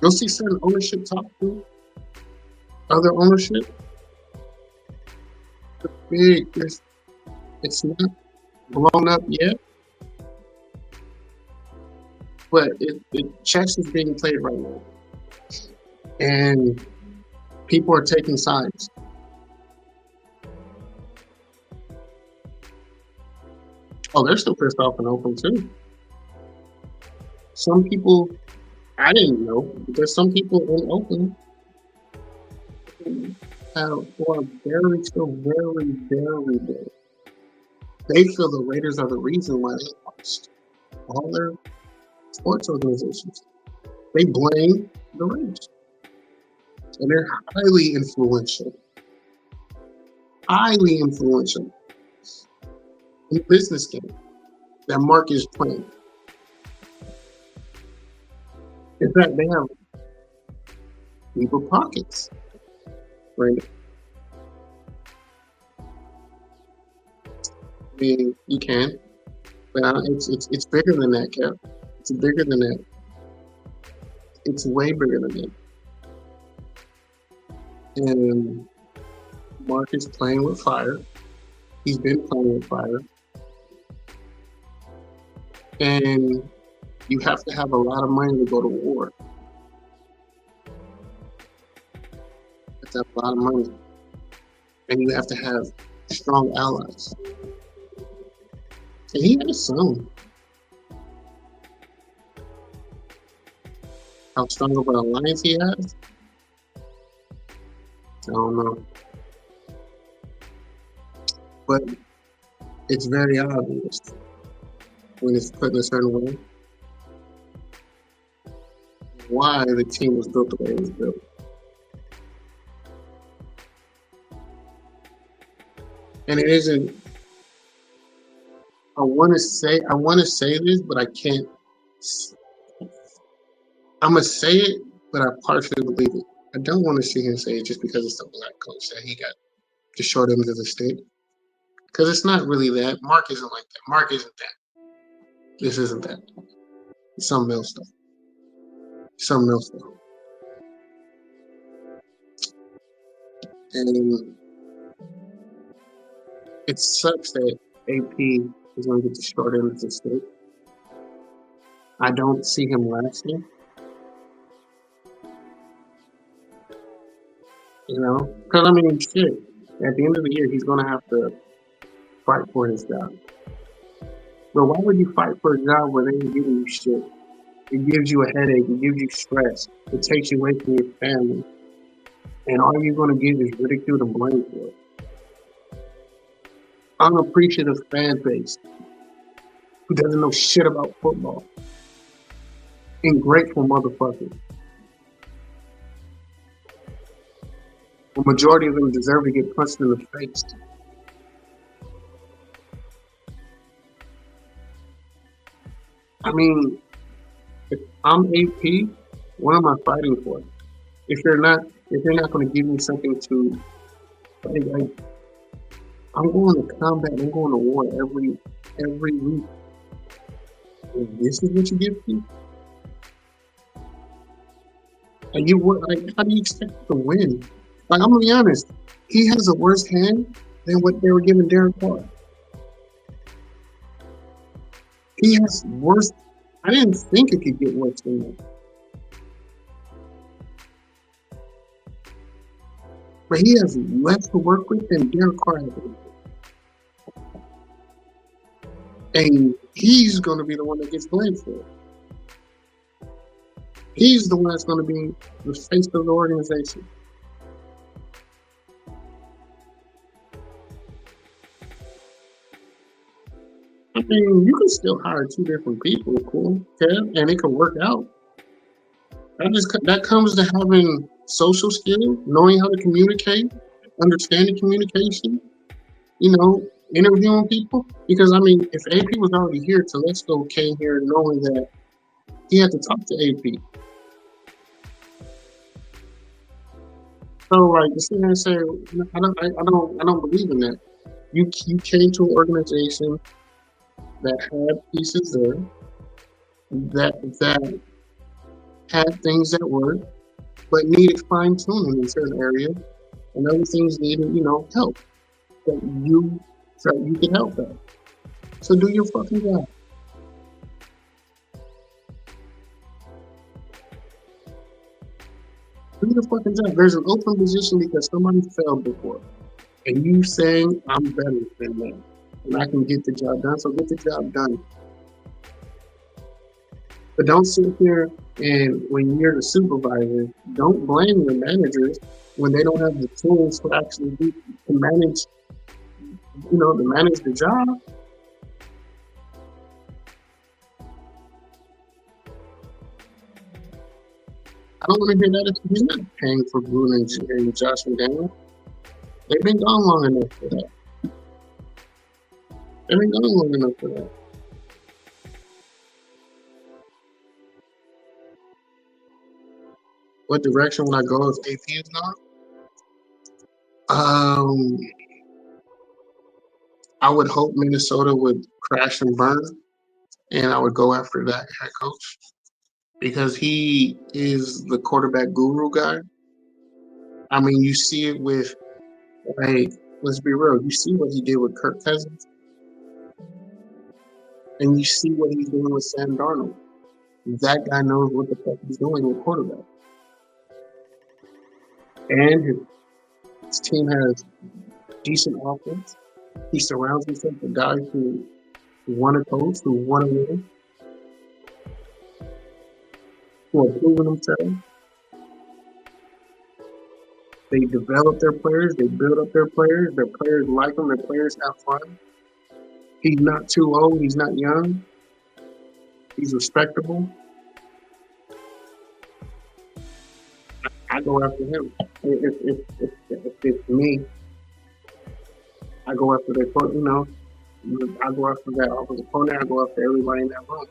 You'll see certain ownership talk to other ownership. It's not blown up yet, but chess is being played right now, and people are taking sides. Oh, they're still pissed off in Oakland too. Some people, I didn't know, there's some people in Oakland who are still very, very big. They feel the Raiders are the reason why they lost all their sports organizations. They blame the Raiders. And they're highly influential in the business game that Mark is playing. In fact, they have deeper pockets right now. I mean, you can, but it's bigger than that, Kev. It's bigger than that. It's way bigger than that. And Mark is playing with fire. He's been playing with fire. And you have to have a lot of money to go to war. You have to have a lot of money. And you have to have strong allies. And he has some. How strong of an alliance he has? I don't know. But it's very obvious when it's put in a certain way. why the team was built the way it was built. And it isn't. I want to say this, but I can't. I'm gonna say it, but I partially believe it. I don't want to see him say it just because it's the black coach that he got the short end of the stick. Because it's not really that. Mark isn't like that. Mark isn't that. This isn't that. It's something else though. Something else though. And it sucks that AP is going to get the short end of the stick. I don't see him lasting. You know? Because, I mean, shit. At the end of the year, he's going to have to fight for his job. But why would you fight for a job where they ain't giving you shit? It gives you a headache. It gives you stress. It takes you away from your family. And all you're going to get is ridicule and blame for it. Unappreciative fan base who doesn't know shit about football. Ungrateful motherfuckers. The majority of them deserve to get punched in the face. I mean, if I'm AP, what am I fighting for? If you're not going to give me something to, like, I'm going to combat. I'm going to war every week. And this is what you give me? And how do you expect to win? Like, I'm gonna be honest, he has a worse hand than what they were giving Derek Carr. He has worse. I didn't think it could get worse than that. But he has less to work with than Derek Carr has. And he's going to be the one that gets blamed for it. He's the one that's going to be the face of the organization. I mean, you can still hire two different people, cool, Kev, and it can work out. That comes to having social skills, knowing how to communicate, understanding communication, interviewing people. Because, I mean, if AP was already here, Telesco came here knowing that he had to talk to AP. So, like, to sit here and say, I don't believe in that. You came to an organization that had pieces there, that had things that worked, but needed fine tuning in certain areas, and other things needed, help that you could help at. So do your fucking job. Do your fucking job. There's an open position because somebody failed before, and you saying I'm better than them, and I can get the job done. So get the job done. But don't sit here and when you're the supervisor, don't blame your managers when they don't have the tools to actually to manage, to manage the job. I don't want to hear that. He's not paying for Bruno and Josh McDaniel. They've been gone long enough for that. They've been gone long enough for that. What direction would I go if AP is gone? I would hope Minnesota would crash and burn, and I would go after that head coach because he is the quarterback guru guy. I mean, you see it with, like, let's be real. You see what he did with Kirk Cousins, and you see what he's doing with Sam Darnold. That guy knows what the fuck he's doing with quarterback. And his team has decent offense. He surrounds himself with guys who want to coach, who want to win, who are proving themselves. They develop their players. They build up their players. Their players like them. Their players have fun. He's not too old. He's not young. He's respectable. I go after him. If it's me, I go after the court. I go after that offensive opponent. I go after everybody in that room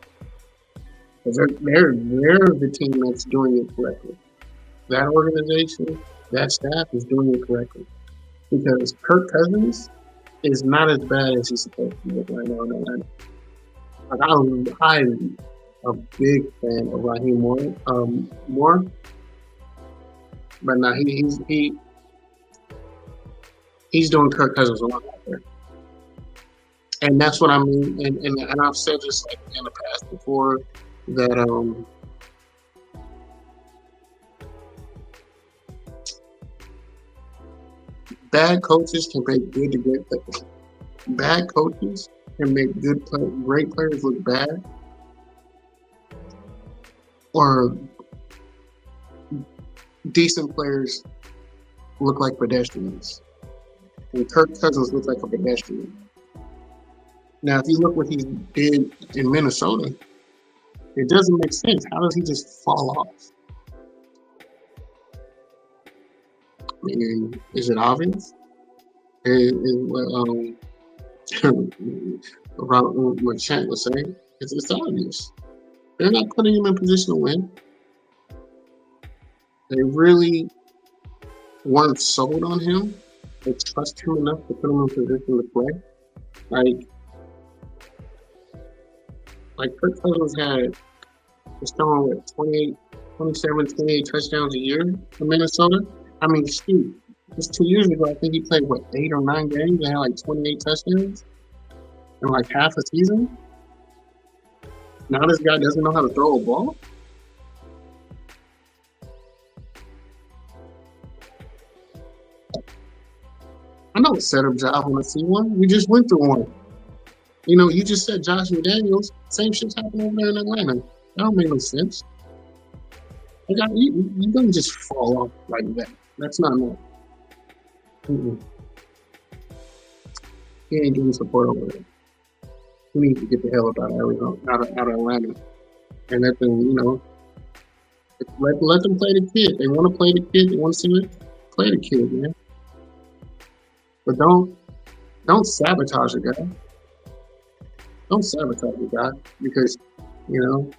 because they're the team that's doing it correctly. That organization, that staff is doing it correctly because Kirk Cousins is not as bad as he's supposed to be right now in Atlanta. Like I'm a big fan of Raheem Moore, but now he's doing Kirk Cousins a lot out there, and that's what I mean. And I've said this like in the past before that bad coaches can make good to great players. Bad coaches can make great players look bad, or decent players look like pedestrians. And Kirk Cousins looks like a pedestrian. Now, if you look what he did in Minnesota, it doesn't make sense. How does he just fall off? And is it obvious? What Chant was saying, it's obvious. They're not putting him in position to win. They really weren't sold on him. They trust him enough to put him in position to play. Like Kirk Cousins was throwing with 27, 28 touchdowns a year in Minnesota. I mean, shoot, just 2 years ago, I think he played, 8 or 9 games and had like 28 touchdowns in like half a season? Now this guy doesn't know how to throw a ball? I know a setup job when I see one. We just went through one. You just said Josh McDaniels. Same shit's happening over there in Atlanta. That don't make no sense. You don't just fall off like that. That's not enough. He ain't getting support over there. He needs to get the hell up out of Arizona, out of Atlanta, and let them, let them play the kid. They want to play the kid. They want to see it. Play the kid, man. But don't sabotage a guy. Don't sabotage a guy because you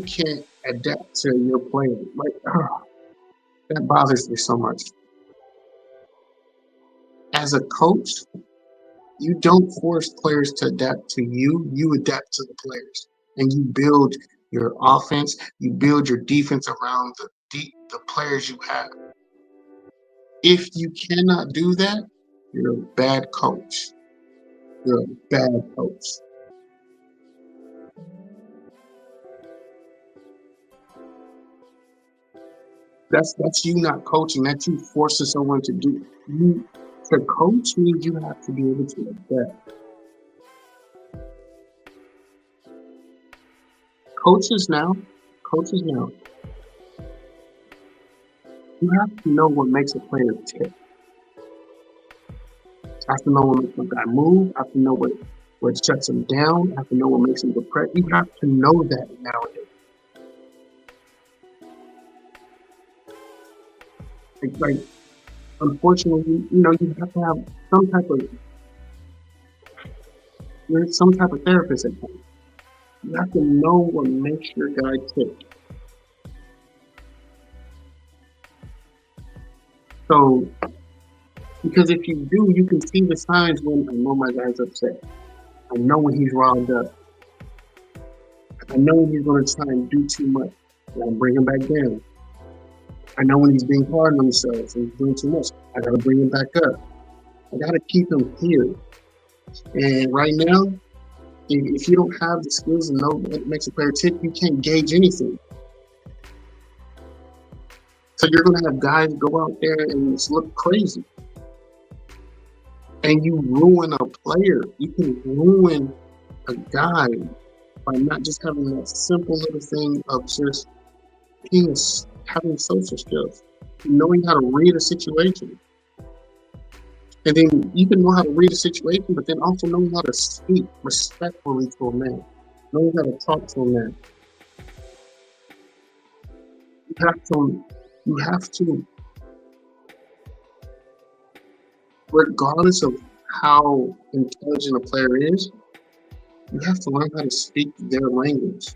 can't adapt to your player. That bothers me so much. As a coach, you don't force players to adapt to you. You adapt to the players, and you build your offense. You build your defense around the players you have. If you cannot do that, you're a bad coach. You're a bad coach. That's you not coaching. That's you forcing someone to do. To coach means you have to be able to adapt. Coaches now, you have to know what makes a player tick. You have to know what makes a guy move. You have to know what shuts him down. You have to know what makes him depressed. You have to know that nowadays. Like, unfortunately, you have to have some type of therapist at home. You have to know what makes your guy tick. So, because if you do, you can see the signs when I know my guy's upset. I know when he's riled up. I know when he's going to try and do too much. I got to bring him back down. I know when he's being hard on himself and he's doing too much. I got to bring him back up. I got to keep him here. And right now, if you don't have the skills and know what makes a player tick, you can't gauge anything. So you're going to have guys go out there and just look crazy. And you ruin a player. You can ruin a guy by not just having that simple little thing of just having social skills, knowing how to read a situation. And then you can know how to read a situation, but then also knowing how to speak respectfully to a man, knowing how to talk to a man. you have to, regardless of how intelligent a player is, you have to learn how to speak their language.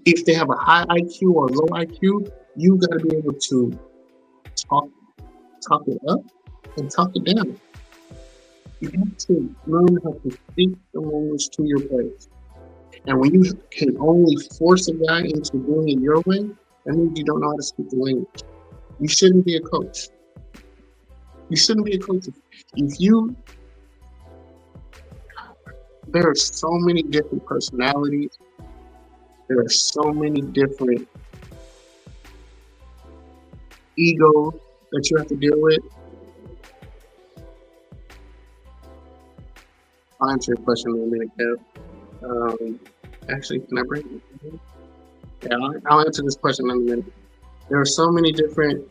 If they have a high IQ or low IQ, you got to be able to talk it up and talk it down. You have to learn how to speak the language to your players. And when you can only force a guy into doing it your way, that means you don't know how to speak the language. You shouldn't be a coach. You shouldn't be a coach. There are so many different personalities. There are so many different egos that you have to deal with. I'll answer your question in a minute, Kev. Actually, can I bring it? Yeah, I'll answer this question in a minute. There are so many different.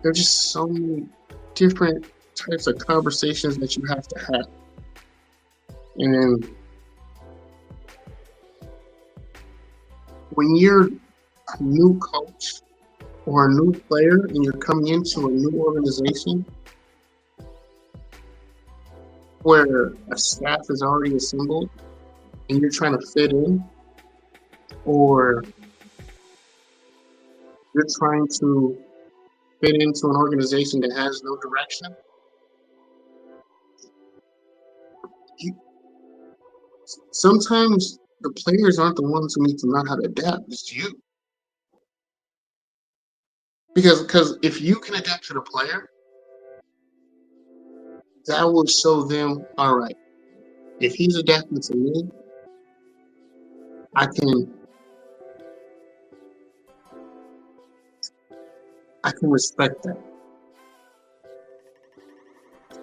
There are just so many different types of conversations that you have to have. And when you're a new coach or a new player and you're coming into a new organization where a staff is already assembled and you're trying to fit in, or you're trying to fit into an organization that has no direction, sometimes the players aren't the ones who need to learn how to adapt. It's you. Because if you can adapt to the player, that will show them, all right, if he's adapting to me, I can respect that.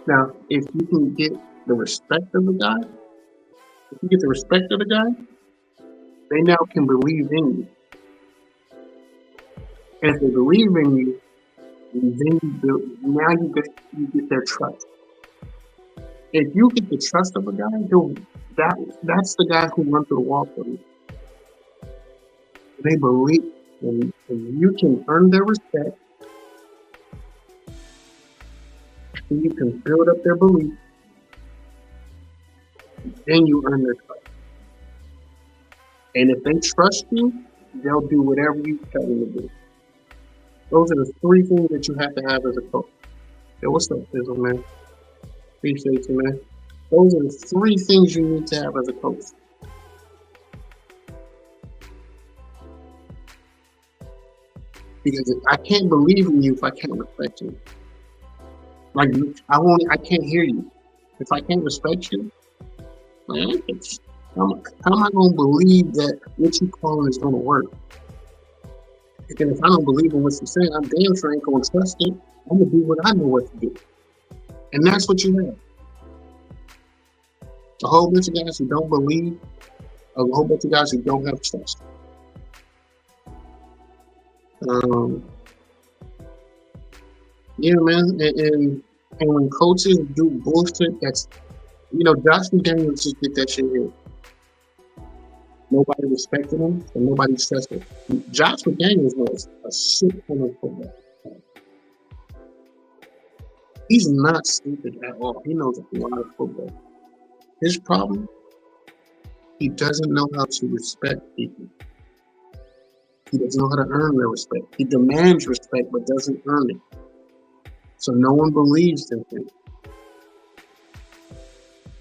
Now, if you can get the respect of the guy, they now can believe in you. And if they believe in you, then you get their trust. If you get the trust of a guy, that's the guy who runs through the wall for you. They believe, and you can earn their respect, and you can build up their belief, then you earn their trust. And if they trust you, they'll do whatever you tell them to do. Those are the three things that you have to have as a coach. Yo, what's up, Fizzle, man? Appreciate you, man. Those are the three things you need to have as a coach. Because I can't believe in you if I can't respect you. Like, I can't hear you. If I can't respect you, man, how am I going to believe that what you're calling is going to work? And if I don't believe in what you're saying, I'm damn sure ain't going to trust it. I'm going to do what I know what to do. And that's what you have. A whole bunch of guys who don't believe, a whole bunch of guys who don't have trust. Yeah, man. And when coaches do bullshit, that's, Josh McDaniels just did that shit here. Nobody respected him and nobody trusted him. Josh McDaniels knows a shit ton of football. He's not stupid at all. He knows a lot of football. His problem, he doesn't know how to respect people. He doesn't know how to earn their respect. He demands respect but doesn't earn it. So no one believes in him.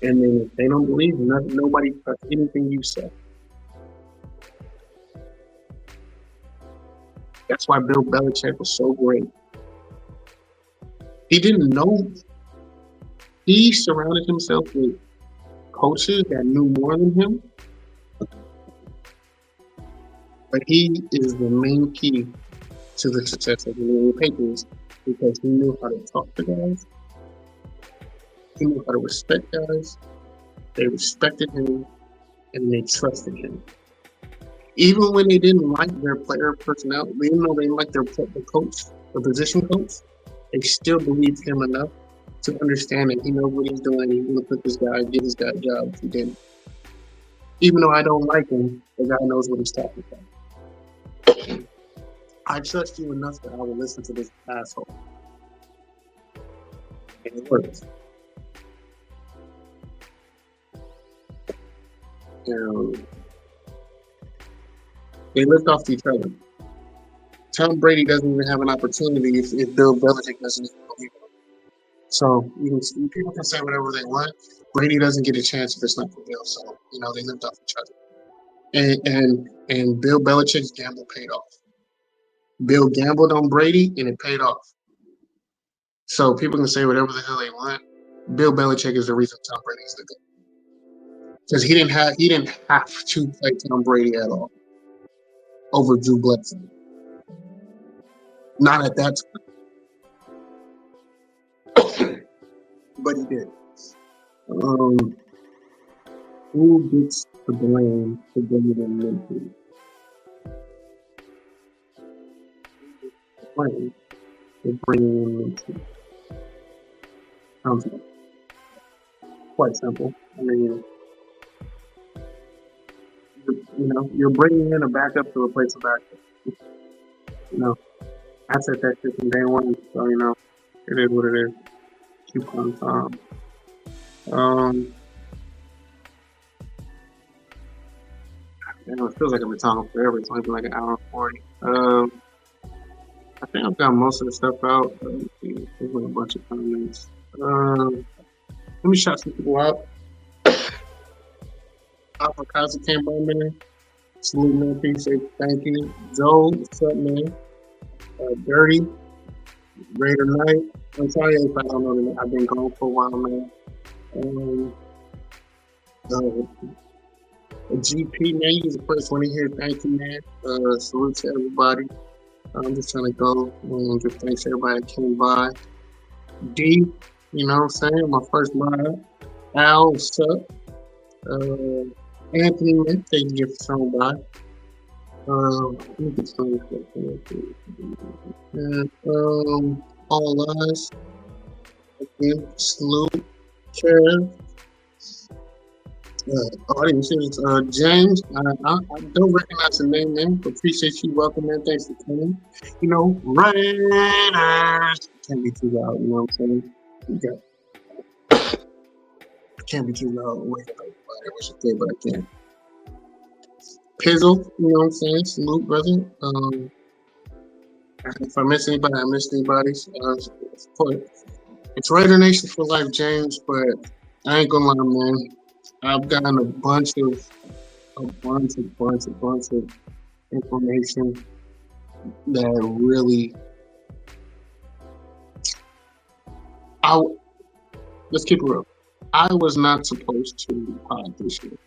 And then if they don't believe, nobody trusts anything you say. That's why Bill Belichick was so great. He didn't know. He surrounded himself with coaches that knew more than him. But he is the main key to the success of the New England Patriots because he knew how to talk to guys. He knew how to respect guys. They respected him and they trusted him. Even when they didn't like their player personality, even though they didn't like the coach, the position coach, they still believed him enough to understand that he knows what he's doing. He's going to put this guy, get this guy a job if he didn't. Even though I don't like him, the guy knows what he's talking about. I trust you enough that I will listen to this asshole. And it works. They lift off each other. Tom Brady doesn't even have an opportunity if Bill Belichick doesn't even believe him. So people can say whatever they want. Brady doesn't get a chance if it's not for Bill. So they lift off each other. And Bill Belichick's gamble paid off. Bill gambled on Brady and it paid off. So people can say whatever the hell they want. Bill Belichick is the reason Tom Brady is the good. Because he didn't have to play Tom Brady at all over Drew Bledsoe. Not at that time. But he did. Who gets the blame for bringing them into? Blame for bringing them into. Sounds quite simple. I mean, you're bringing in a backup to replace a backup. I said that shit from day one, so it is what it is. Keep on. It feels like I've been talking forever. It's only been like an hour and 40. I think I've got most of the stuff out. Let me see. There's like a bunch of comments. Let me shout some people out. Alpha came by, man. Salute, man. Appreciate it. Thank you. Joe, what's up, man? Dirty. Raider Knight. I'm sorry if I don't know the name. I've been gone for a while, man. GP, man, you was the first one to hear. Thank you, man. Salute to everybody. I'm just trying to go and just thanks everybody that came by. D, you know what I'm saying? My first live. Al, what's up? Anthony, man, thank you for coming by. Let me get some and, all eyes. Again, salute. Kev. I didn't see this. James, I don't recognize the name, man. But appreciate you. Welcome, man. Thanks for coming. Raiders. Can't be too loud, you know what I'm saying? Can't be too loud. Wait, I wish I could, but I can't. Pizzle, you know what I'm saying? Salute, brother. If I miss anybody, I missed anybody. It's Raider Nation for life, James, but I ain't gonna lie, man. I've gotten a bunch of information that really let's keep it real. I was not supposed to pod this year.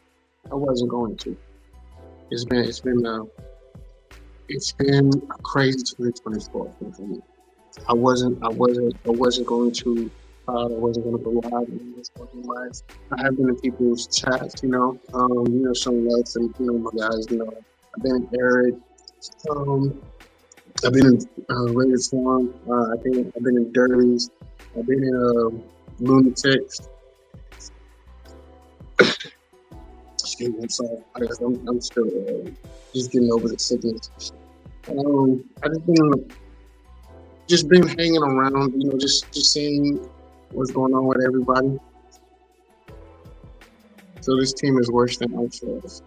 I wasn't going to. It's been a crazy 2024 for me. I wasn't going to I wasn't going to go live in this fucking live. I have been in people's chats, showing love to my guys. I've been in Eric. I've been in Raiders Forum. I've been in Dirties. I've been in Lunatics. Excuse me, I'm sorry. I'm still just getting over the sickness. I just been hanging around, just seeing what's going on with everybody. So this team is worse than ourselves.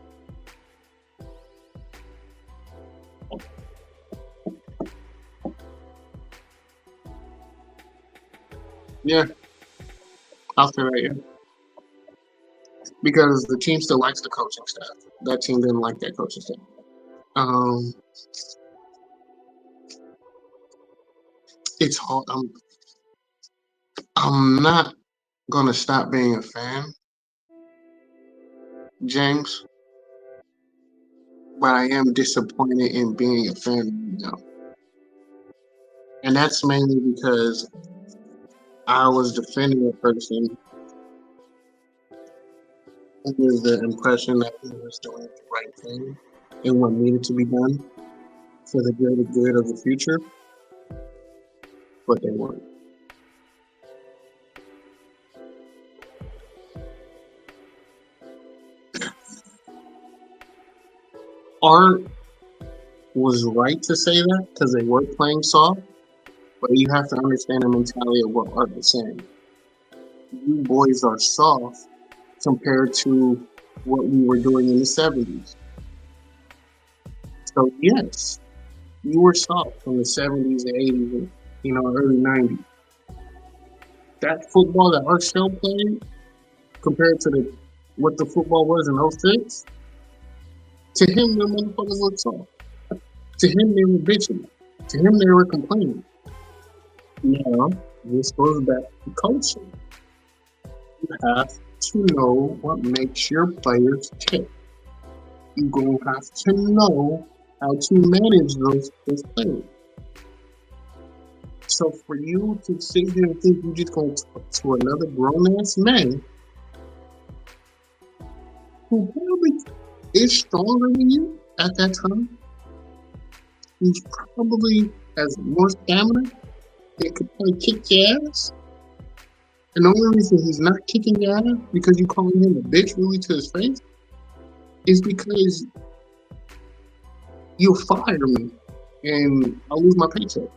Yeah, I'll say that, yeah. Because the team still likes the coaching staff. That team didn't like that coaching staff. It's hard. I'm not gonna stop being a fan, James, but I am disappointed in being a fan now. And that's mainly because I was defending a person under the impression that he was doing the right thing and what needed to be done for the greater good of the future, but they weren't. Art was right to say that because they were playing soft, but you have to understand the mentality of what Art was saying. You boys are soft compared to what we were doing in the 70s. So yes, you were soft from the 70s and 80s and early 90s. That football that Art Shell played compared to what the football was in 06, to him the motherfuckers looked soft. To him they were bitching. To him they were complaining. Now, this goes back to coaching. You have to know what makes your players tick. You're going to have to know how to manage those players. So for you to sit here and think you're just going to talk to another grown-ass man who probably is stronger than you at that time, who's probably has more stamina, and could probably kick your ass, and the only reason he's not kicking your ass because you calling him a bitch really to his face is because you'll fire me and I'll lose my paycheck.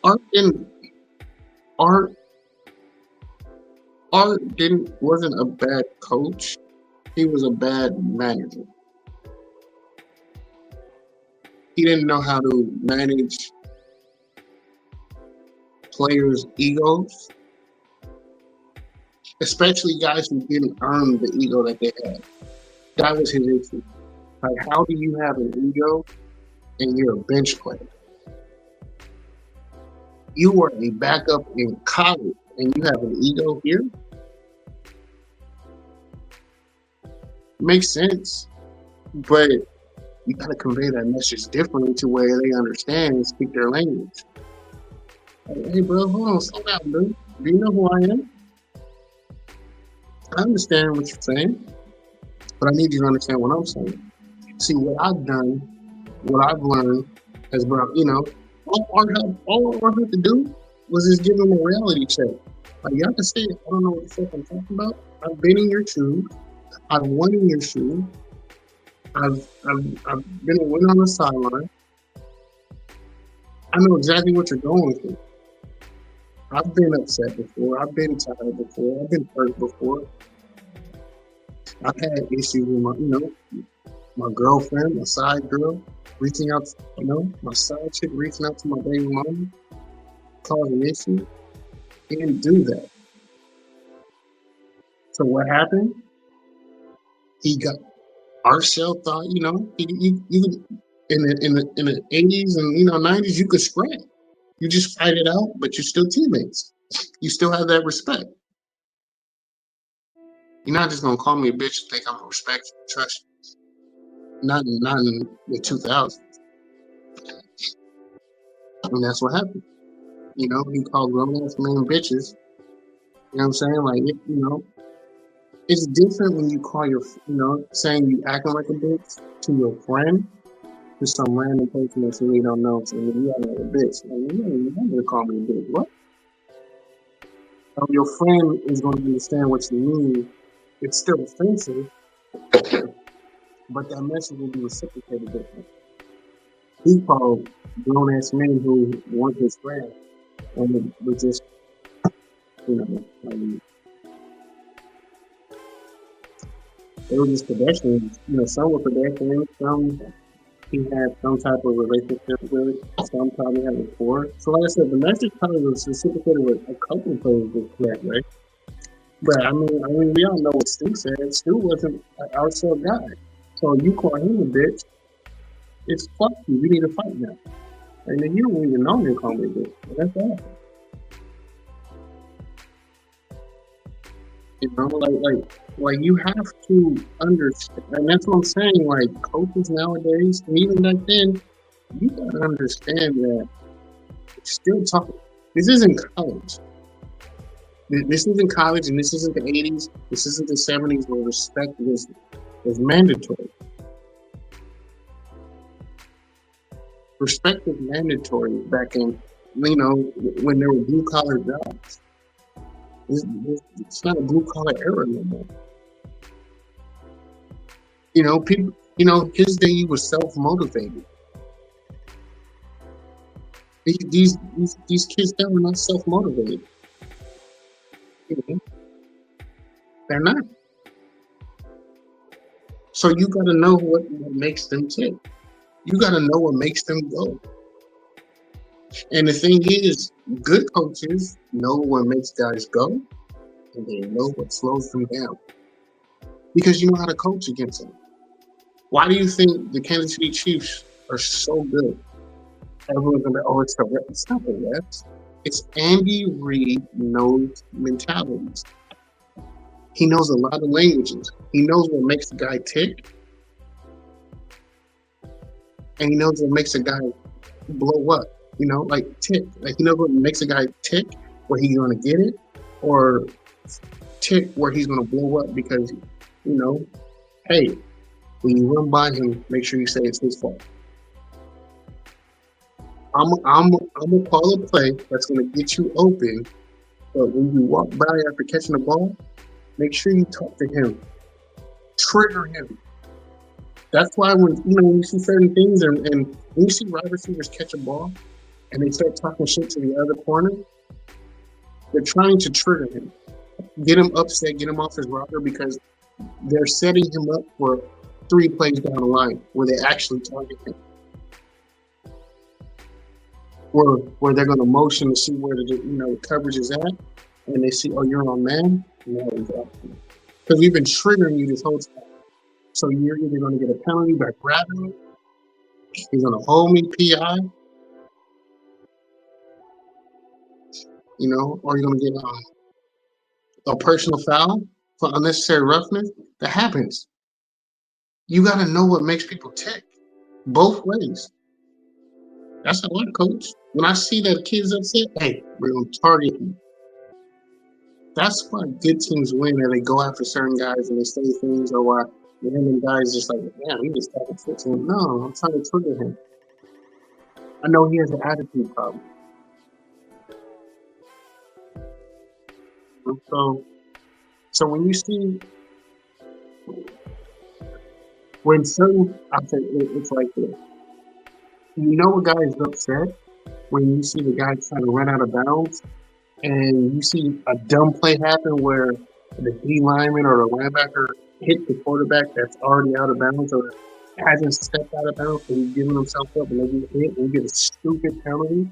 Art wasn't a bad coach. He was a bad manager. He didn't know how to manage players' egos, especially guys who didn't earn the ego that they had. That was his issue. Like, how do you have an ego and you're a bench player? You were a backup in college and you have an ego here? Makes sense, but you gotta convey that message differently to where they understand and speak their language. Like, hey, bro, hold on, slow down, dude. Do you know who I am? I understand what you're saying, but I need you to understand what I'm saying. See, what I've done, what I've learned has brought, all Art had to do was just give him a reality check. Like, y'all can say, I don't know what the fuck I'm talking about. I've been in your shoes. I've won in your shoes. I've been a winner on the sideline. I know exactly what you're going through. I've been upset before. I've been tired before. I've been hurt before. I've had issues with my girlfriend, my side girl, reaching out, my side chick reaching out to my baby mama, causing issues. He didn't do that. So what happened? He got Art Shell thought, you could in the 80s and 90s you could scrap. You just fight it out, but you're still teammates. You still have that respect. You're not just gonna call me a bitch and think I'm gonna respect you and trust you. Not in the 2000s. And that's what happened. He called grown-ass men bitches. You know what I'm saying? Like, it's different when you call saying you acting like a bitch to your friend, to some random person that you really don't know, saying you acting like a bitch. Like, you don't to call me a bitch. What? Your friend is going to understand what you mean. It's still offensive, but that message will be reciprocated differently. He called grown-ass men who weren't his friend, and it was just, they were just pedestrians. Some were pedestrians, some he had some type of relationship with, some probably had rapport. So like I said, the message probably was reciprocated with a couple of players was correct, right? But I mean, we all know what Stu said. Stu wasn't an outside guy. So you call him a bitch, it's fuck you. We need to fight now. And then you don't even know you call me a bitch. That's all. Like you have to understand, and that's what I'm saying. Like coaches nowadays, and even back then, you gotta understand that you're still talking. This isn't college. This isn't college, and this isn't the 80s. This isn't the 70s where respect was mandatory. Respect was mandatory back in, when there were blue collar jobs. It's not a blue collar era no more. People. His day he was self-motivated. These kids now are not self-motivated. They're not. So you got to know what makes them tick. You got to know what makes them go. And the thing is, good coaches know what makes guys go, and they know what slows them down. Because you know how to coach against them. Why do you think the Kansas City Chiefs are so good? Everyone's gonna be, oh, it's the refs. It's not the refs. It's Andy Reid knows mentalities. He knows a lot of languages. He knows what makes the guy tick. And he knows what makes a guy blow up. Like tick. Like he knows what makes a guy tick, where he's gonna get it, or tick where he's gonna blow up because, hey, when you run by him, make sure you say it's his fault. I'm gonna call a play that's gonna get you open, but when you walk by after catching the ball, make sure you talk to him, trigger him. That's why when you see certain things and when you see wide receivers catch a ball and they start talking shit to the other corner, they're trying to trigger him, get him upset, get him off his rocker, because they're setting him up for 3 plays down the line where they actually target him. Where they're going to motion to see where the coverage is at, and they see, oh, you're on man. No, exactly. Because we've been triggering you this whole time. So you're either going to get a penalty by grabbing me, he's going to hold me PI, or you're going to get a personal foul for unnecessary roughness. That happens. You got to know what makes people tick both ways. That's how I coach. When I see that kid's upset, hey, we're going to target him. That's why good teams win, and they go after certain guys and they say things, or why random guys just like, man, he just talking shit to him. No, I'm trying to trigger him. I know he has an attitude problem. So when you see, when certain, I say it's like this. A guy is upset when you see the guy trying to run out of bounds, and you see a dumb play happen where the D lineman or the linebacker hit the quarterback that's already out of bounds or hasn't stepped out of bounds, and he's giving himself up and they get hit and you get a stupid penalty.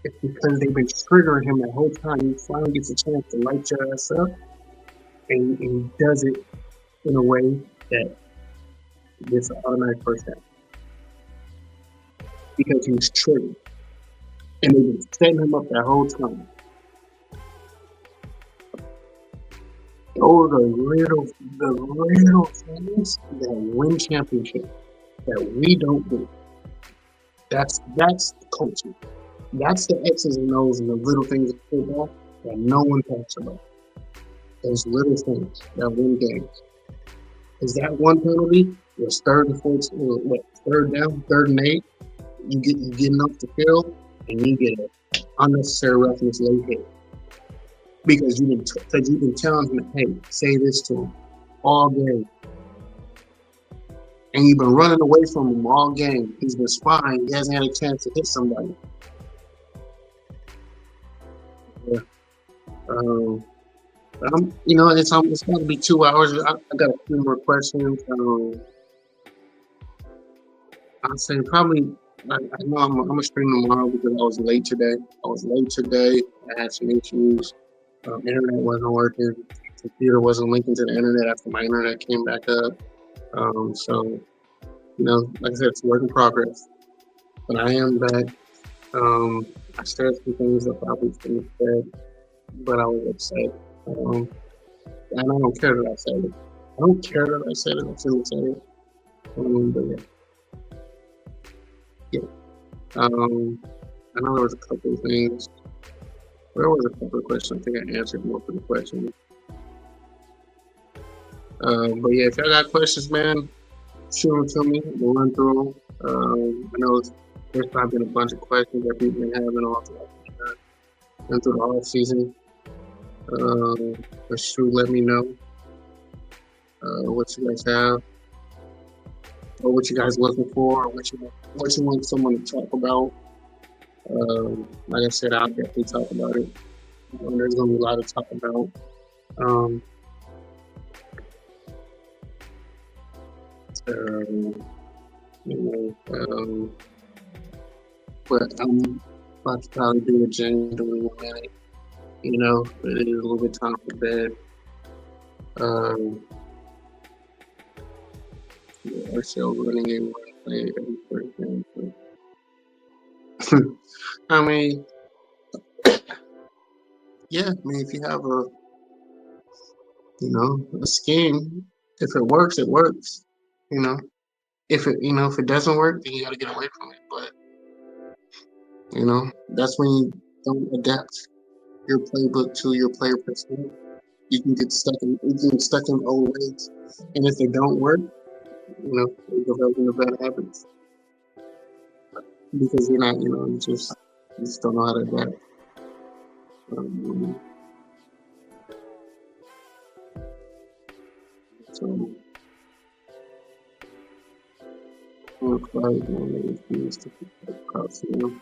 It's because they've been triggering him that whole time. He finally gets a chance to light your ass up, and he does it in a way that gets an automatic first down. Because he was triggered. And they've been setting him up that whole time. Those are the little things that win championships that we don't do. That's coaching. That's the X's and O's and the little things in football that no one talks about. Those little things that win games. Is that one penalty was 3rd and 14, 3rd down, 3rd and 8, you getting off the field and you get an unnecessary roughness late hit. Because you've been telling him, hey, say this to him all game. And you've been running away from him all game. He's been spying. He hasn't had a chance to hit somebody. Yeah. It's going to be 2 hours. I got a few more questions. I'd say probably, I know I'm going to stream tomorrow because I was late today. I had some issues. Internet wasn't working. Computer wasn't linking to the internet after my internet came back up. So, like I said, it's a work in progress. But I am back. I said some things that probably shouldn't have said, but I was upset. And I don't care that I said it. I don't care that I said it. I shouldn't say it. But yeah. I know there was a couple of things. There was a couple of questions. I think I answered most of the questions. But yeah, if y'all got questions, man, shoot them to me. We'll run through them. I know there's probably been a bunch of questions that people been having all through the off season. But shoot, let me know what you guys have. or what you guys looking for, or what you want someone to talk about. Like I said, I'll definitely talk about it. There's gonna be a lot to talk about. Um, uh, but I'm about to probably do a genuine 1 minute. It is a little bit time for bed. Our show running in one play every first game. I mean, yeah. I mean, if you have a scheme, if it works, it works. You know, if it doesn't work, then you got to get away from it. But that's when you don't adapt your playbook to your player personnel. You can get stuck in old ways, and if they don't work, you're developing the bad habits because you're not, you just don't know how to adapt. So, looks like the Coliseum.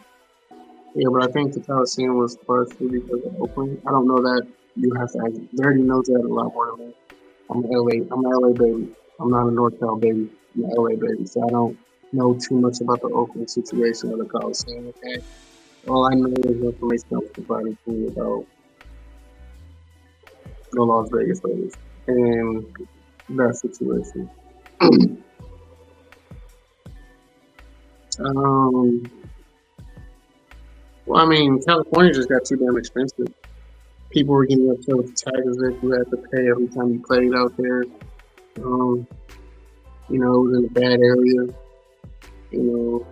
Yeah, but I think the Coliseum was partially because of Oakland. I don't know that you have to. They already knows that a lot more than me. I'm an LA. I'm an LA baby. I'm not a NorCal baby. I'm an LA baby, so I don't know too much about the Oakland situation or the Coliseum. Okay, all I know is information that was provided to me about the Las Vegas Raiders and that situation. um, well, I mean, California just got too damn expensive. People were getting upset with the taxes that you had to pay every time you played out there. Um, it was in a bad area. You know,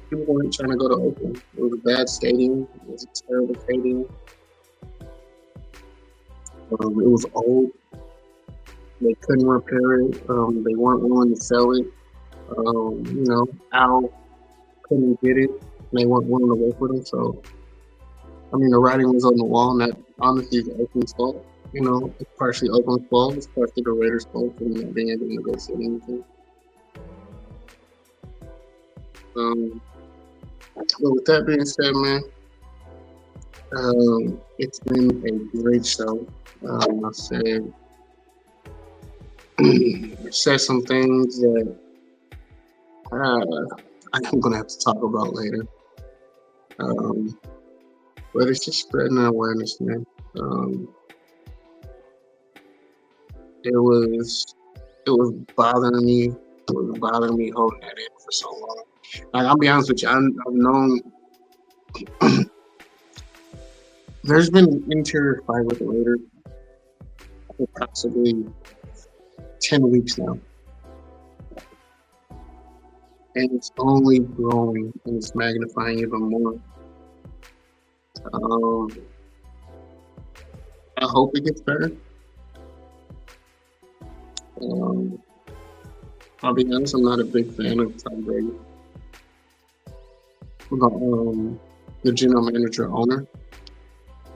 people weren't trying to go to Oakland. It was a bad stadium. It was a terrible stadium. It was old. They couldn't repair it. They weren't willing to sell it. Al couldn't get it. They weren't willing to work with him. So, I mean, the writing was on the wall, and that honestly is Oakland's fault. It's partially Oakland's fault. It's partially the Raiders' fault for not being able to negotiate anything. But with that being said, man, it's been a great show. I said some things that I'm gonna have to talk about later. But it's just spreading awareness, man. It was bothering me. It was bothering me holding that in for so long. Like, I'll be honest with you, I've known there's been an interior fight with the Raiders for possibly 10 weeks now. And it's only growing and it's magnifying even more. I hope it gets better. I'll be honest, I'm not a big fan of Tom Brady. The general manager owner.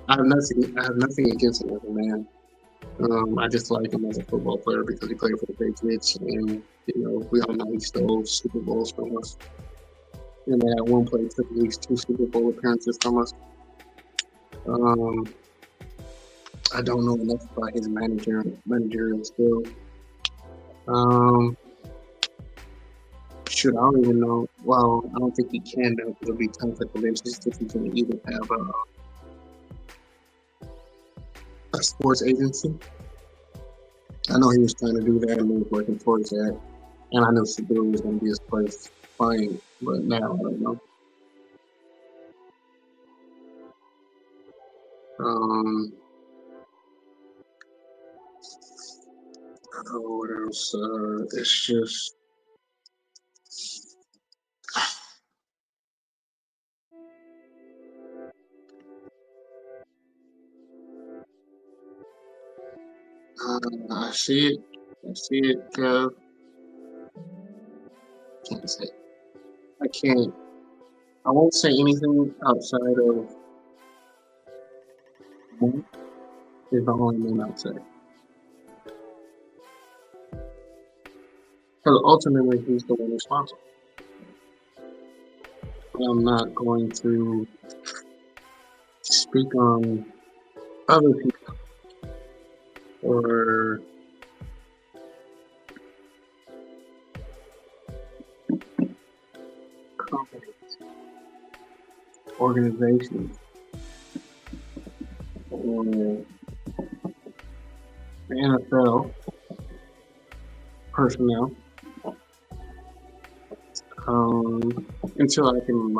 I have nothing against him as a man. I just like him as a football player because he played for the Patriots, and we all know he stole Super Bowls from us. And at one point took at least 2 Super Bowl appearances from us. I don't know enough about his managerial skill. I don't even know. Well, I don't think he can though. It'll be tough to convince if he can even have a sports agency. I know he was trying to do that and he was working towards that. And I knew Sabir was going to be his first client, but now I don't know. What else? It's just. I see it. Can't say. I can't. I won't say anything outside of Moon is the only name I'll say. Because ultimately, he's the one responsible. I'm not going to speak on other people or companies, organizations, or the NFL personnel until I can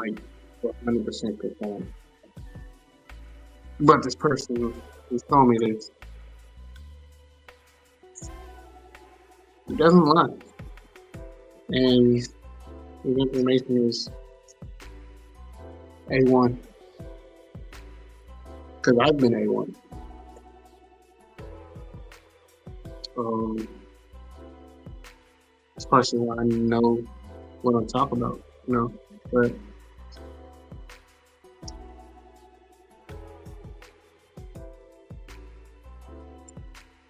100% confirm. But this person who's told me this, he doesn't lie, and his information is A1. Because I've been A1. Especially when I know what I'm talking about, but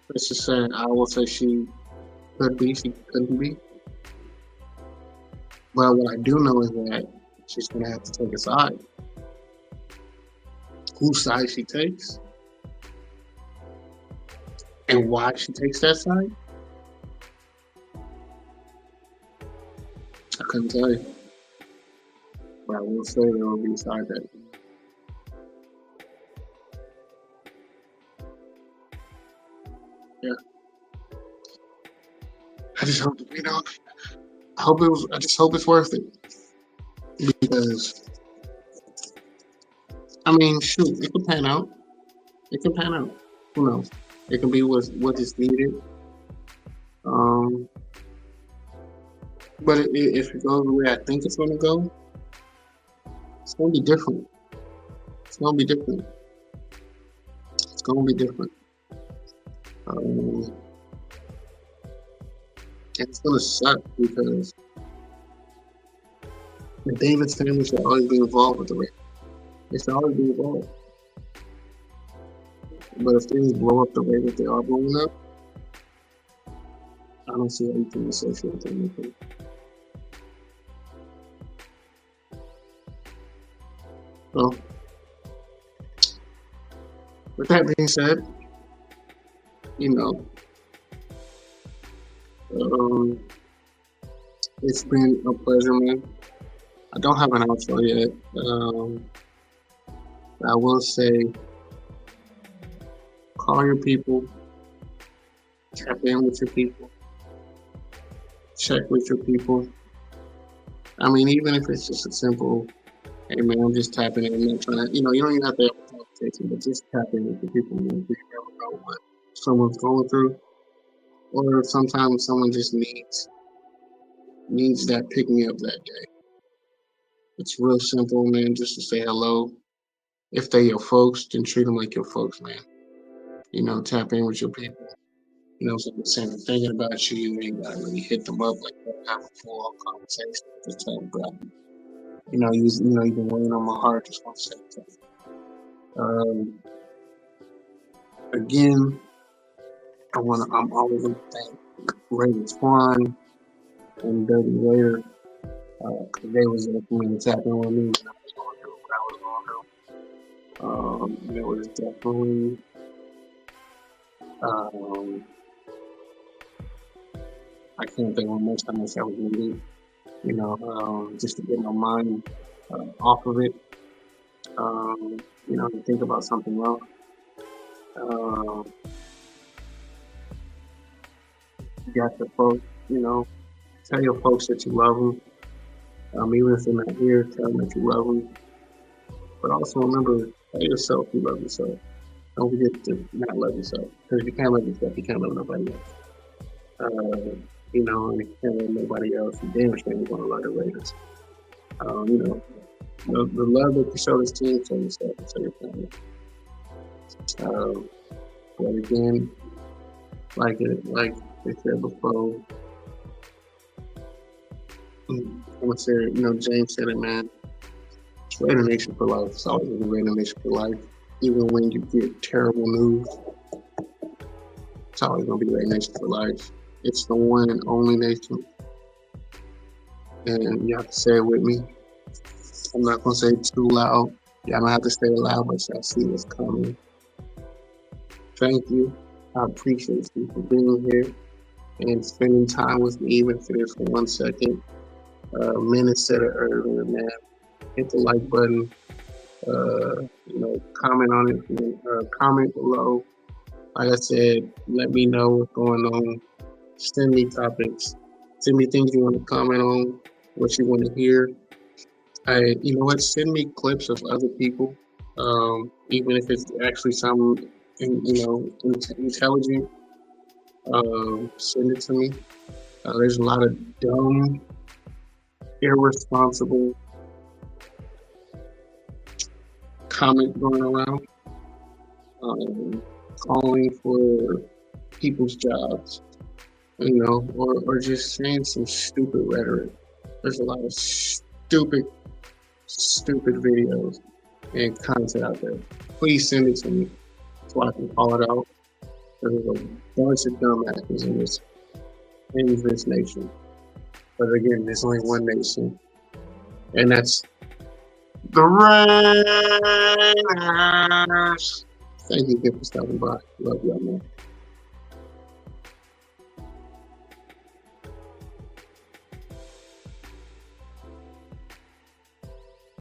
let's just say I will say she could be, she couldn't be. But what I do know is that she's going to have to take a side. Whose side she takes and why she takes that side, I couldn't tell you. But I will say there will be a side that I just hope, I just hope it's worth it. Because, shoot, it could pan out. It can pan out. Who knows? It can be what is needed. But if it goes the way I think it's going to go, it's going to be different. It's going to be different. It's going to be different. And it's going to suck because the Davis family should always be involved with the race. They should always be involved. But if things blow up the way that they are blowing up, I don't see anything associated with anything. So, with that being said, it's been a pleasure, man. I don't have an outro yet. I will say, call your people, tap in with your people, check with your people. Even if it's just a simple, hey man, I'm just tapping in. I'm not trying to, you don't even have to have a conversation, but just tap in with the people. You never know what someone's going through, or sometimes someone just needs that pick me up that day. It's real simple, man. Just to say hello. If they're your folks, then treat them like your folks, man. Tap in with your people. Someone's saying they're thinking about you, you ain't gotta really hit them up like that. Have a full conversation. Just tell them, bro. You've been weighing on my heart. Just want to say something. Again, I'm always going to thank Ray Twan and Dirty Raider. They was there for me to tap in with me when I was going through what I was going through. It was definitely I can't think how much time I was needing, just to get my mind off of it, to think about something else. You got the folks, tell your folks that you love them. Even if they're not here, tell them that you love them. But also remember, tell yourself you love yourself. Don't forget to not love yourself. Because if you can't love yourself, you can't love nobody else. And if you can't love nobody else, you damn sure you're going to love the Raiders. The love that you show this team, show yourself and show your family. But again, like they said before, I'm gonna say, James said it, man. It's Raider Nation for life. It's always been Raider Nation for life. Even when you get terrible news, it's always gonna be Raider Nation for life. It's the one and only nation. and you have to say it with me. I'm not gonna say it too loud. Y'all don't have to say it loud, but y'all see what's coming. Thank you. I appreciate you for being here and spending time with me, even if it is for 1 second. Minute said it earlier, man. Hit the like button. Comment on it. Comment below. Like I said, let me know what's going on. Send me topics. Send me things you want to comment on, what you want to hear. You know what? Send me clips of other people, even if it's actually some, intelligent. Send it to me. There's a lot of dumb, irresponsible comments going around, calling for people's jobs, or just saying some stupid rhetoric. There's a lot of stupid videos and content out there. Please send it to me so I can call it out. There's a bunch of dumbasses in this nation. But again, there's only one nation, and that's the Raiders. Thank you again for stopping by. Love y'all, man.